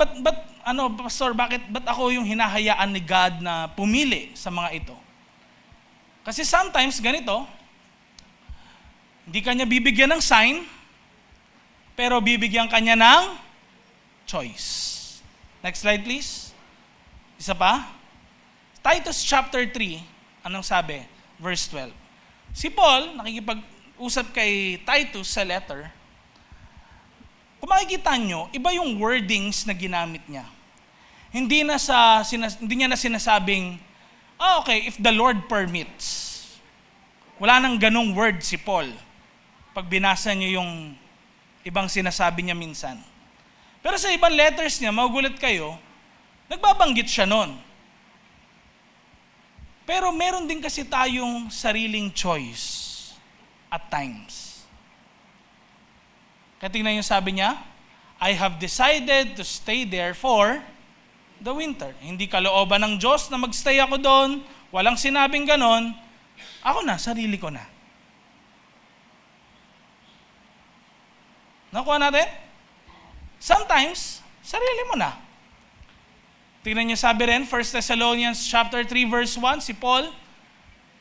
[SPEAKER 1] Pastor, ba't ako yung hinahayaan ni God na pumili sa mga ito? Kasi sometimes, ganito, hindi kanya bibigyan ng sign, pero bibigyan kanya ng choice. Next slide, please. Isa pa. Titus chapter 3, anong sabi? Verse 12. Si Paul, nakikipag-usap kay Titus sa letter. Kung makikita nyo, iba yung wordings na ginamit niya. Hindi niya na sinasabing, okay, if the Lord permits. Wala nang ganong word si Paul. Pag binasa nyo yung ibang sinasabi niya minsan. Pero sa ibang letters niya, magugulat kayo, nagbabanggit siya nun. Pero meron din kasi tayong sariling choice at times. Kaya tingnan yung sabi niya, I have decided to stay there for the winter. Hindi kalooban ng Diyos na magstay ako doon, walang sinabing ganon, ako na, sarili ko na. Nakuha natin? Sometimes, sarili mo na. Tingnan niyo sabi rin, 1 Thessalonians chapter 3 verse 1, si Paul,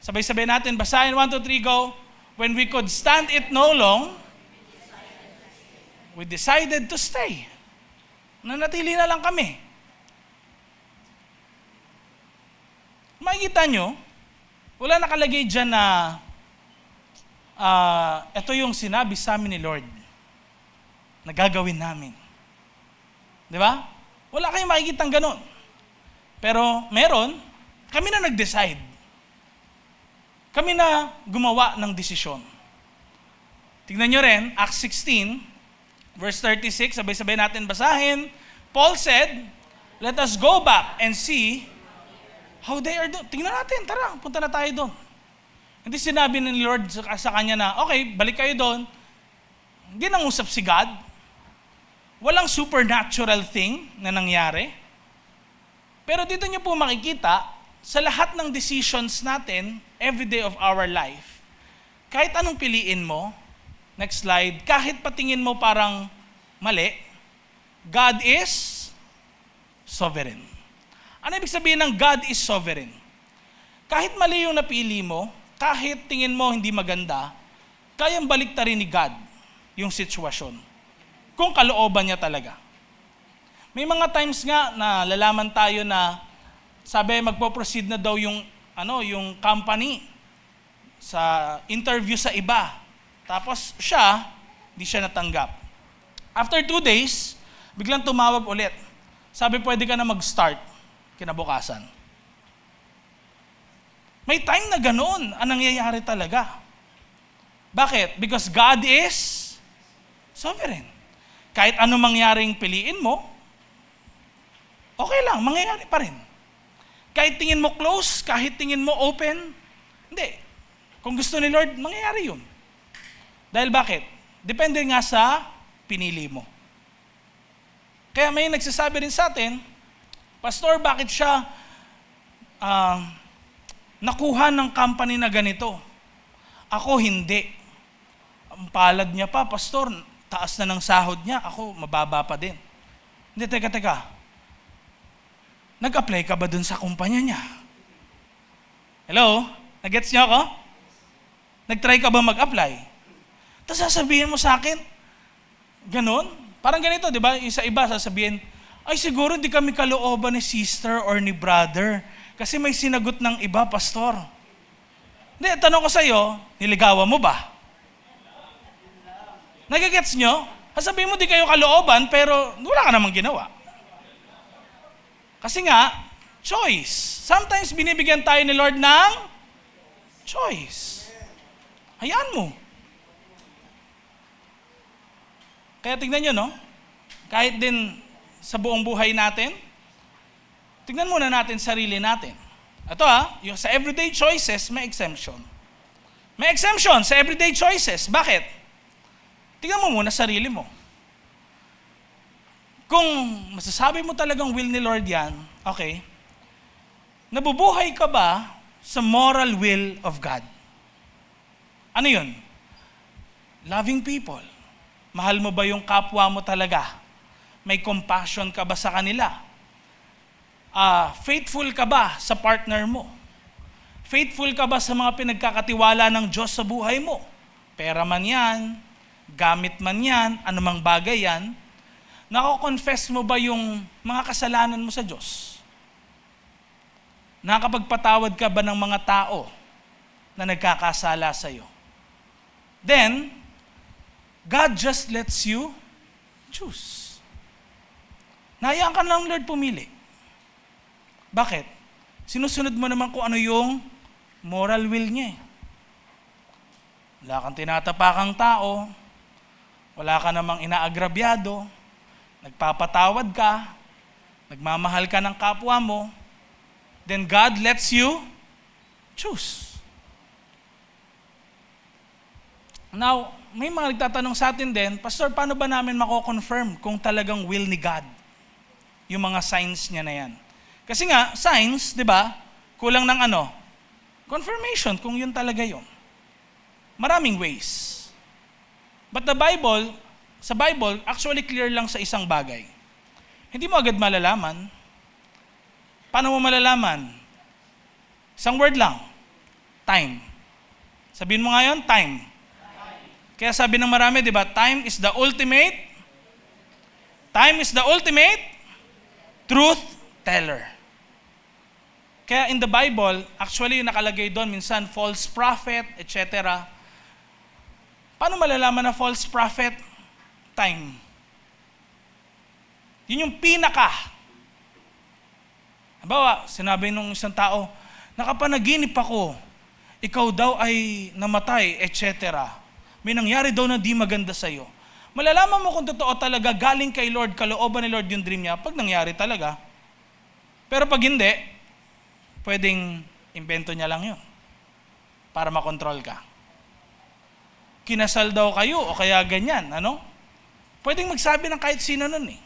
[SPEAKER 1] sabay-sabay natin, basahin 1, 2, 3, go. When we could stand it no long, we decided to stay. Nanatili na lang kami. Makikita nyo, wala nakalagay dyan na ito yung sinabi sa amin ni Lord na gagawin namin. Di ba? Wala kayong makikitang ganun. Pero meron, kami na nag-decide. Kami na gumawa ng desisyon. Tignan nyo rin, Acts 16, verse 36, sabay-sabay natin basahin. Paul said, let us go back and see how they are doing. Tingnan natin, tara, punta na tayo doon. Hindi sinabi ng Lord sa kanya na, okay, balik kayo doon. Hindi nangusap si God. Walang supernatural thing na nangyari. Pero dito niyo po makikita, sa lahat ng decisions natin, every day of our life, kahit anong piliin mo, next slide, kahit patingin mo parang mali, God is sovereign. Ano ibig sabihin ng God is sovereign? Kahit mali yung napili mo, kahit tingin mo hindi maganda, kayang baliktarin ni God yung sitwasyon. Kung kalooban niya talaga. May mga times nga na lalaman tayo na sabi magpo-proceed na daw yung company sa interview sa iba. Tapos hindi siya natanggap. After 2 days, biglang tumawag ulit. Sabi, pwede ka na mag-start kinabukasan. May time na ganoon ang nangyayari talaga. Bakit? Because God is sovereign. Kahit ano mangyaring piliin mo, okay lang, mangyayari pa rin. Kahit tingin mo close, kahit tingin mo open, hindi. Kung gusto ni Lord, mangyayari yun. Dahil bakit? Depende nga sa pinili mo. Kaya may nagsasabi rin sa atin, Pastor, bakit siya nakuha ng company na ganito? Ako hindi. Ang palad niya pa, Pastor, taas na ng sahod niya, ako mababa pa din. Hindi, teka. Nag-apply ka ba dun sa kumpanya niya? Hello? Nag-gets niyo ako? Nag-try ka ba mag-apply? Tapos sasabihin mo sa akin, ganon? Parang ganito, di ba? Isa iba sasabihin, ay siguro hindi kami kalooban ni sister or ni brother kasi may sinagot ng iba, Pastor. Hindi, tanong ko sa iyo, niligawan mo ba? Nagigets nyo? Sasabihin mo di kayo kalooban pero wala ka namang ginawa. Kasi nga, choice. Sometimes binibigyan tayo ni Lord ng choice. Hayaan mo. Kaya tignan nyo, no? Kahit din sa buong buhay natin, tignan muna natin sarili natin. Ito yung sa everyday choices, may exemption. May exemption sa everyday choices. Bakit? Tignan mo muna sarili mo. Kung masasabi mo talagang will ni Lord yan, okay, nabubuhay ka ba sa moral will of God? Ano yun? Loving people. Mahal mo ba yung kapwa mo talaga? May compassion ka ba sa kanila? Faithful ka ba sa partner mo? Faithful ka ba sa mga pinagkakatiwala ng Diyos sa buhay mo? Pera man yan, gamit man yan, anumang bagay yan, nako-confess mo ba yung mga kasalanan mo sa Diyos? Nakakapagpatawad ka ba ng mga tao na nagkakasala sa iyo? Then, God just lets you choose. Nahayaan ka lang, Lord, pumili. Bakit? Sinusunod mo naman kung ano yung moral will niya. Wala kang tinatapakang tao, wala ka namang inaagrabyado, nagpapatawad ka, nagmamahal ka ng kapwa mo, then God lets you choose. Now, may mga nagtatanong sa atin din, Pastor, paano ba namin mako-confirm kung talagang will ni God? Yung mga signs niya na yan. Kasi nga, signs, di ba, kulang ng ano? Confirmation, kung yun talaga yun. Maraming ways. But sa Bible, actually clear lang sa isang bagay. Hindi mo agad malalaman. Paano mo malalaman? Isang word lang. Time. Sabihin mo ngayon, time. Kaya sabi ng marami, di ba, time is the ultimate truth teller. Kaya in the Bible, actually nakalagay doon minsan false prophet, etc. Paano malalaman na false prophet? Time. Yun yung pinaka. Halimbawa, sinabi nung isang tao, nakapanaginip ako, ikaw daw ay namatay, etc. May nangyari daw na di maganda sa'yo. Malalaman mo kung totoo talaga galing kay Lord, kalooban ni Lord yung dream niya, pag nangyari talaga. Pero pag hindi, pwedeng invento niya lang yun para makontrol ka. Kinasal daw kayo o kaya ganyan, ano? Pwedeng magsabi ng kahit sino nun eh.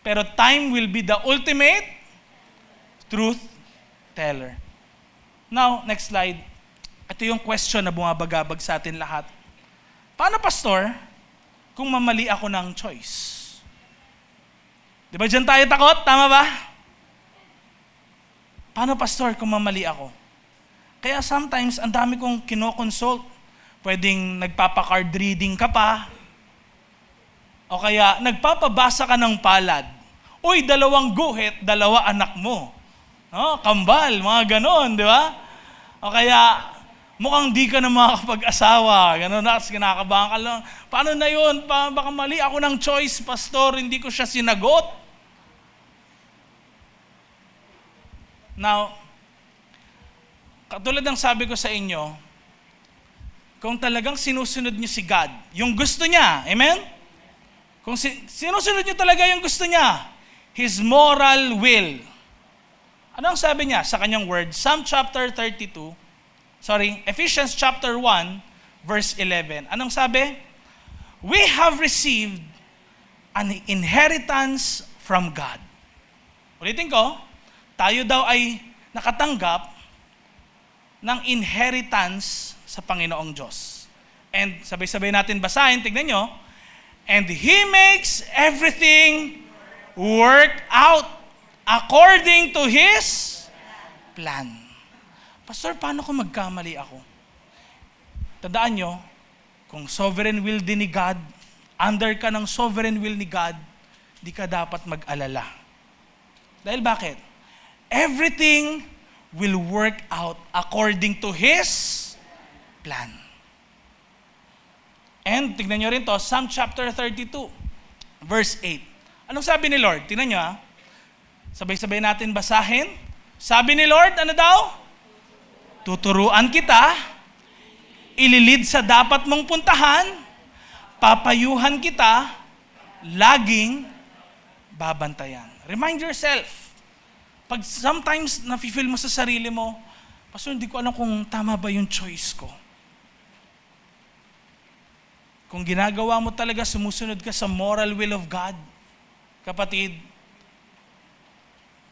[SPEAKER 1] Pero time will be the ultimate truth teller. Now, next slide. Ito yung question na bumabagabag sa atin lahat. Paano, Pastor, kung mamali ako ng choice? Di ba dyan tayo takot? Tama ba? Paano, Pastor, kung mamali ako? Kaya sometimes, ang dami kong kinoconsult. Pwedeng nagpapa-card reading ka pa. O kaya, nagpapabasa ka ng palad. Uy, 2 guhit, 2 anak mo. No? Kambal, mga ganon, di ba? O kaya, mukhang di ka na makakapag-asawa. Ganon na, kinakabahan ka lang. Paano na yun? Baka mali ako ng choice, Pastor, hindi ko siya sinagot. Now, katulad ng sabi ko sa inyo, kung talagang sinusunod niyo si God, yung gusto niya, amen? Kung sinusunod niyo talaga yung gusto niya, His moral will. Ano ang sabi niya sa kanyang word? Ephesians chapter 1, verse 11. Anong sabi? We have received an inheritance from God. Ulitin ko, tayo daw ay nakatanggap ng inheritance sa Panginoong Diyos. And sabay-sabay natin basahin, tignan nyo, and He makes everything work out according to His plan. Pastor, paano kung magkamali ako? Tandaan nyo, kung sovereign will din ni God, under ka ng sovereign will ni God, di ka dapat mag-alala. Dahil bakit? Everything will work out according to His plan. And tignan nyo rin to, Psalm chapter 32, verse 8. Anong sabi ni Lord? Tignan nyo sabay-sabay natin basahin. Sabi ni Lord, ano daw? Tuturuan kita, ililid sa dapat mong puntahan, papayuhan kita, laging babantayan. Remind yourself, pag sometimes nafe-feel mo sa sarili mo, Pastor, hindi ko alam kung tama ba yung choice ko. Kung ginagawa mo talaga, sumusunod ka sa moral will of God, kapatid,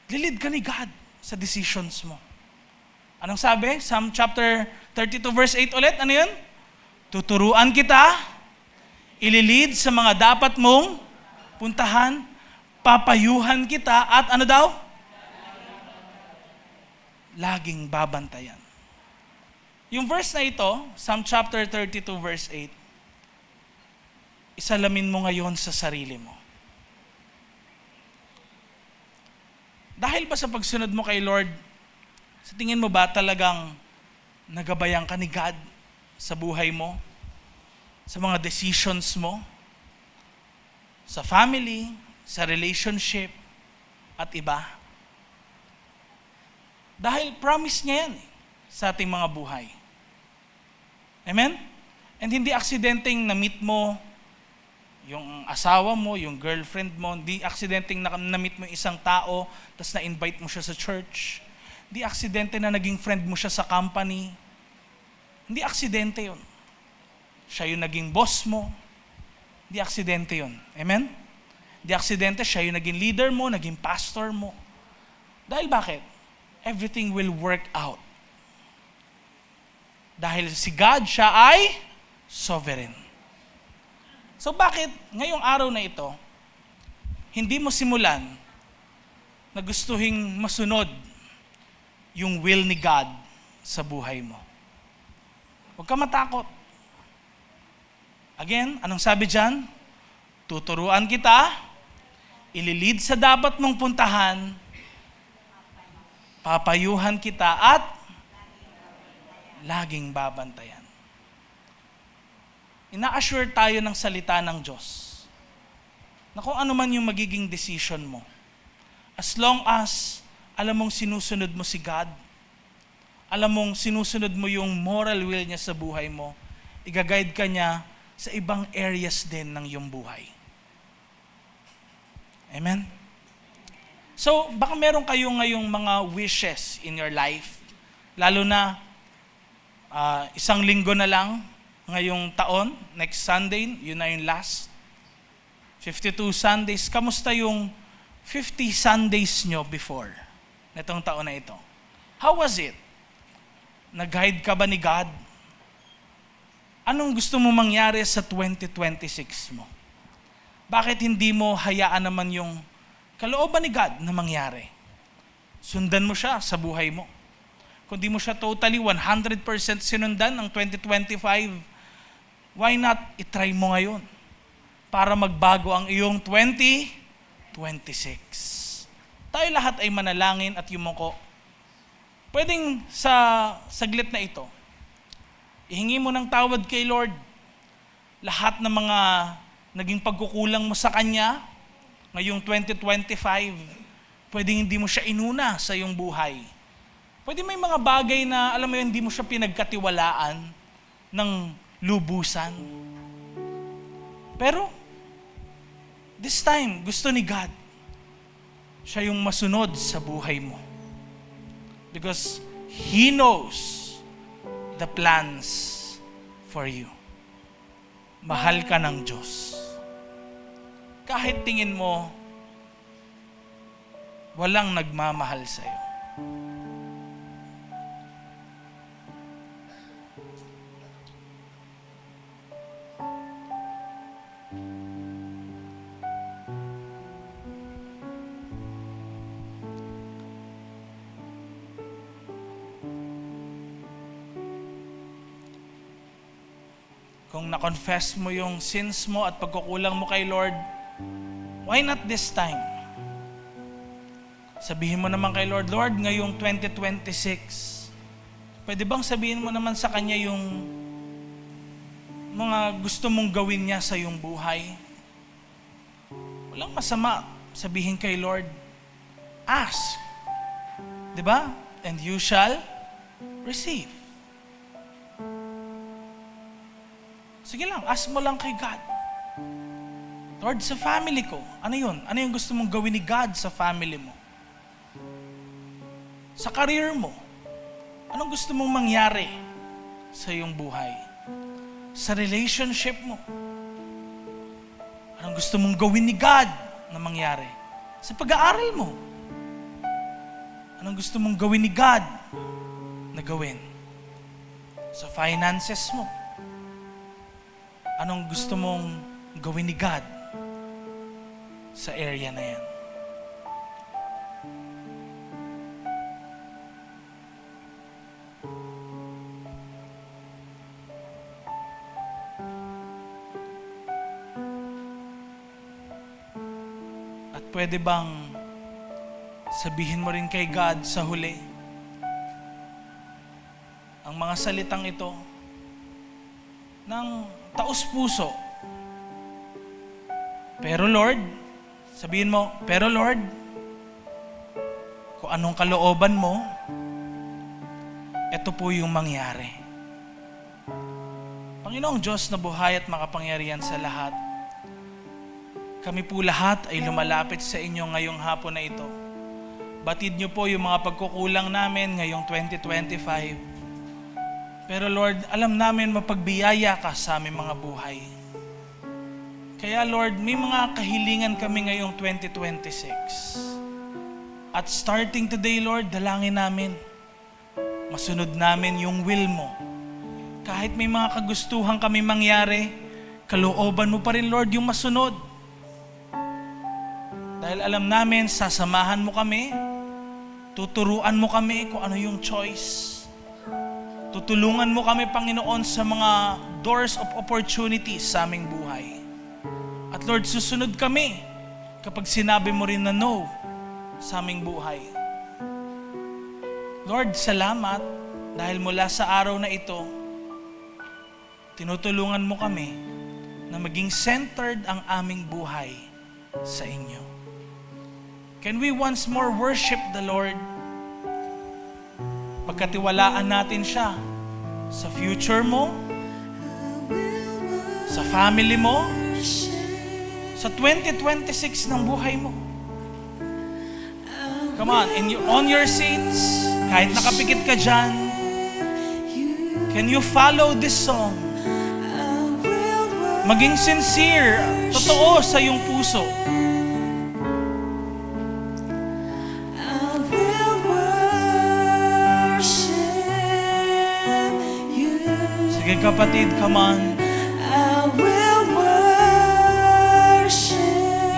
[SPEAKER 1] lilid ka ni God sa decisions mo. Anong sabi? Psalm chapter 32 verse 8 ulit. Ano yun? Tuturuan kita, ililid sa mga dapat mong puntahan, papayuhan kita, at ano daw? Laging babantayan. Yung verse na ito, Psalm chapter 32 verse 8, isalamin mo ngayon sa sarili mo. Dahil ba sa pagsunod mo kay Lord, sa tingin mo ba talagang nagabayan ka ni God sa buhay mo? Sa mga decisions mo? Sa family, sa relationship, at iba? Dahil promise niya yan sa ating mga buhay. Amen? And hindi aksidenteng na-meet mo yung asawa mo, yung girlfriend mo, hindi aksidenteng na-meet mo isang tao, tapos na-invite mo siya sa church. Hindi aksidente na naging friend mo siya sa company. Hindi aksidente yun. Siya yung naging boss mo. Hindi aksidente yun. Amen? Hindi aksidente, siya yung naging leader mo, naging pastor mo. Dahil bakit? Everything will work out. Dahil si God, siya ay sovereign. So bakit ngayong araw na ito, hindi mo simulan na gustuhing masunod yung will ni God sa buhay mo? Huwag ka matakot. Again, anong sabi dyan? Tuturuan kita, ililid sa dapat mong puntahan, papayuhan kita, at laging babantayan. Ina-assure tayo ng salita ng Diyos na kung ano man yung magiging decision mo, as long as alam mong sinusunod mo si God, alam mong sinusunod mo yung moral will niya sa buhay mo, i-guide ka niya sa ibang areas din ng iyong buhay. Amen? So, baka meron kayong ngayong mga wishes in your life, lalo na isang linggo na lang ngayong taon, next Sunday, yun na yung last. 52 Sundays. Kamusta yung 50 Sundays nyo before netong taon na ito? How was it? Nag-guide ka ba ni God? Anong gusto mo mangyari sa 2026 mo? Bakit hindi mo hayaan naman yung kalooban ni God na mangyari? Sundan mo siya sa buhay mo. Kung di mo siya totally 100% sinundan ng 2025, why not itry mo ngayon para magbago ang iyong 2026? Tayo lahat ay manalangin at yumuko. Pwedeng sa saglit na ito, ihingi mo ng tawad kay Lord lahat ng mga naging pagkukulang mo sa Kanya ngayong 2025. Pwedeng hindi mo siya inuna sa iyong buhay. Pwede may mga bagay na, alam mo yun, hindi mo siya pinagkatiwalaan ng lubusan. Pero, this time, gusto ni God, siya yung masunod sa buhay mo. Because He knows the plans for you. Mahal ka ng Diyos. Kahit tingin mo, walang nagmamahal sa'yo. Kung na-confess mo yung sins mo at pagkukulang mo kay Lord, why not this time? Sabihin mo naman kay Lord, Lord, ngayong 2026, pwede bang sabihin mo naman sa Kanya yung mga gusto mong gawin niya sa iyong buhay? Walang masama sabihin kay Lord, ask. Diba? And you shall receive. Sige lang, ask mo lang kay God. Lord, sa family ko, ano yun? Ano yung gusto mong gawin ni God sa family mo? Sa career mo, anong gusto mong mangyari sa iyong buhay? Sa relationship mo, anong gusto mong gawin ni God na mangyari? Sa pag-aaral mo, anong gusto mong gawin ni God na gawin? Sa finances mo, anong gusto mong gawin ni God sa area na yan? At pwede bang sabihin mo rin kay God sa huli ang mga salitang ito ng taos-puso. Pero Lord, sabihin mo, pero Lord, kung anong kalooban mo, ito po yung mangyari. Panginoong Diyos na buhay at makapangyarihan sa lahat, kami po lahat ay lumalapit sa inyo ngayong hapon na ito. Batid niyo po yung mga pagkukulang namin ngayong 2025. Pero Lord, alam namin mapagbiyaya ka sa aming mga buhay. Kaya Lord, may mga kahilingan kami ngayong 2026. At starting today, Lord, dalangin namin. Masunod namin yung will mo. Kahit may mga kagustuhan kami mangyari, kalooban mo pa rin, Lord, yung masunod. Dahil alam namin, sasamahan mo kami, tuturuan mo kami kung ano yung choice. Tutulungan mo kami, Panginoon, sa mga doors of opportunities sa aming buhay. At Lord, susunod kami kapag sinabi mo rin na no sa aming buhay. Lord, salamat dahil mula sa araw na ito, tinutulungan mo kami na maging centered ang aming buhay sa inyo. Can we once more worship the Lord? Pagkatiwalaan natin siya sa future mo, sa family mo, sa 2026 ng buhay mo. Come on, on your seats, kahit nakapikit ka dyan, can you follow this song? Maging sincere, totoo sa iyong puso. Sige kapatid, come on.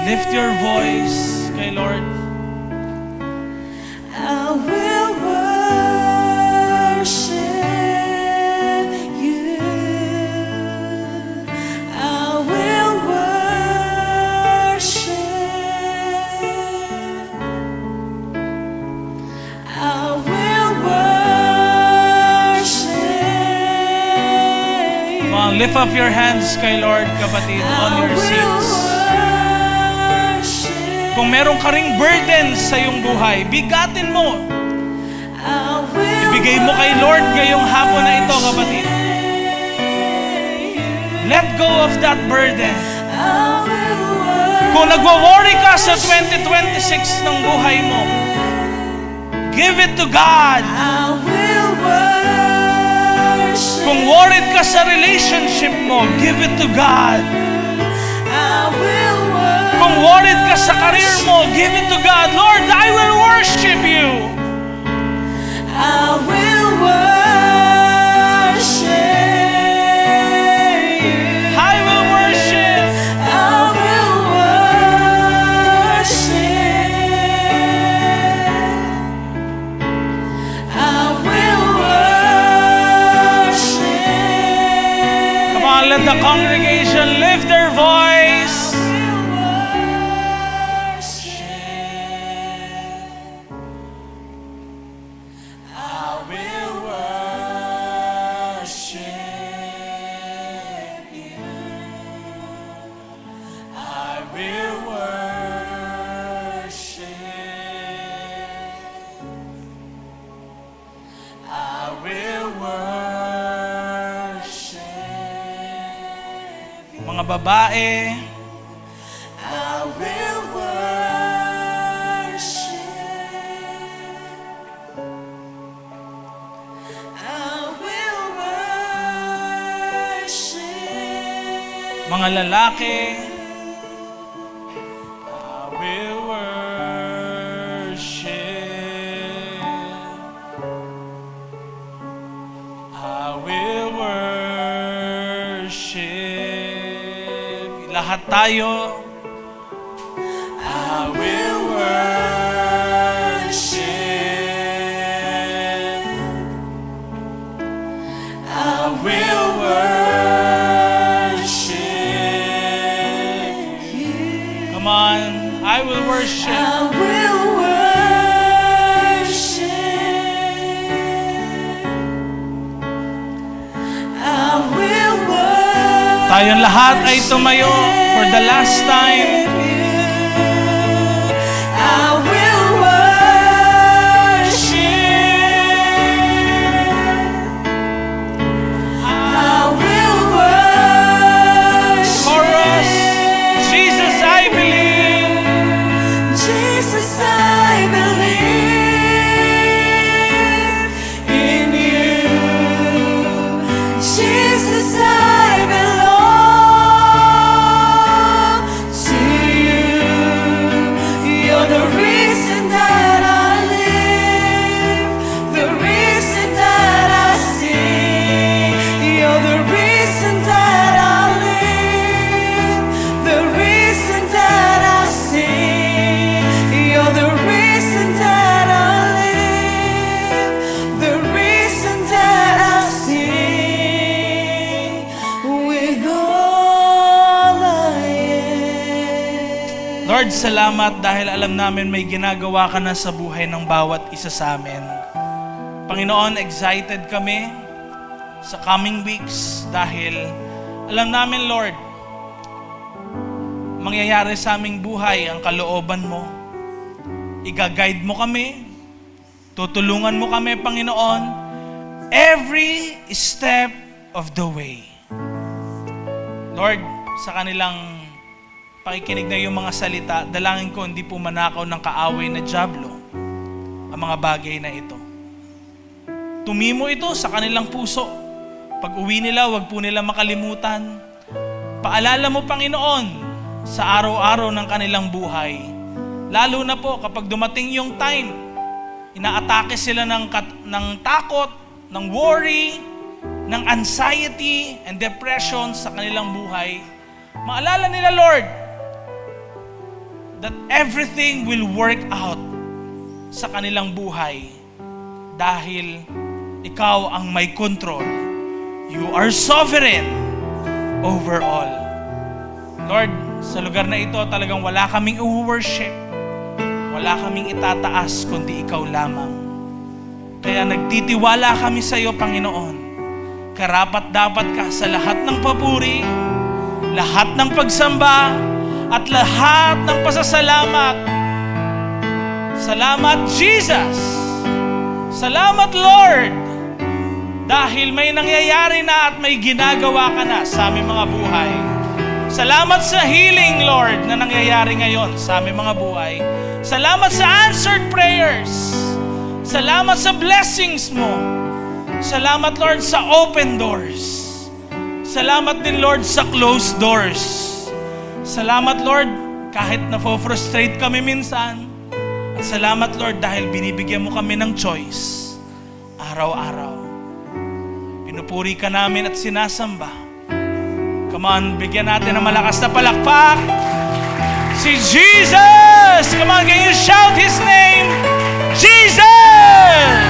[SPEAKER 1] Lift your voice kay Lord.
[SPEAKER 2] I will worship you. I will worship. I will worship.
[SPEAKER 1] Come on, lift up your hands kay Lord, kapatid, on your seats. Kung meron ka ring burden sa iyong buhay, bigatin mo.
[SPEAKER 2] I will
[SPEAKER 1] Ibigay mo kay Lord ngayong hapon na ito, kapatid. Let go of that burden. Kung nagwo-worry ka sa 2026 ng buhay mo, give it to God. Kung worried ka sa relationship mo, give it to God. Kung worried ka sa career mo, give it to God. Lord, I will worship you.
[SPEAKER 2] I will worship you.
[SPEAKER 1] I will worship.
[SPEAKER 2] I will worship. I will worship.
[SPEAKER 1] Come on, let the congregation lift their voice. Mga babae,
[SPEAKER 2] I will worship. I will worship.
[SPEAKER 1] mga lalaki, I will worship. I will worship. Lahat tayo, I will worship. I will worship. Come on, I will worship.
[SPEAKER 2] I will worship. I will worship.
[SPEAKER 1] Tayong lahat ay tumayo for the last time.
[SPEAKER 2] I will worship. I will worship.
[SPEAKER 1] Chorus, Jesus, I believe.
[SPEAKER 2] Jesus, I believe in you. Jesus, I belong to you. You're the reason that I live, the reason that I sing. You're the reason that I live, the reason that I sing. You're the reason that I live, the reason that I sing with all I am.
[SPEAKER 1] Lord, salamat dahil alam namin may ginagawa ka na sa buhay ng bawat isa sa amin. Panginoon, excited kami sa coming weeks dahil alam namin, Lord, mangyayari sa aming buhay ang kalooban mo. Iga-guide mo kami, tutulungan mo kami, Panginoon, every step of the way. Lord, sa kanilang pakikinig na yung mga salita, dalangin ko hindi po manakaw ng kaaway na dyablo ang mga bagay na ito. Tumimo ito sa kanilang puso. Pag uwi nila, wag po nila makalimutan. Paalala mo, Panginoon, sa araw-araw ng kanilang buhay. Lalo na po kapag dumating yung time, inaatake sila ng takot, ng worry, ng anxiety and depression sa kanilang buhay. Maalala nila, Lord, that everything will work out sa kanilang buhay dahil ikaw ang may control. You are sovereign over all. Lord, sa lugar na ito talagang wala kaming i-worship. Wala kaming itataas kundi ikaw lamang. Kaya nagtitiwala kami sa iyo, Panginoon. Karapat-dapat ka sa lahat ng papuri, lahat ng pagsamba, at lahat ng pasasalamat. Salamat, Jesus, Salamat, Lord, dahil may nangyayari na at may ginagawa ka na sa aming mga buhay. Salamat sa healing, Lord, na nangyayari ngayon sa aming mga buhay. Salamat sa answered prayers. Salamat sa blessings mo. Salamat, Lord, sa open doors. Salamat din, Lord, sa closed doors. Salamat, Lord, kahit na-frustrate kami minsan. At salamat, Lord, dahil binibigyan mo kami ng choice araw-araw. Pinupuri ka namin at sinasamba. Come on, bigyan natin ng malakas na palakpak si Jesus! Come on, can you shout His name? Jesus!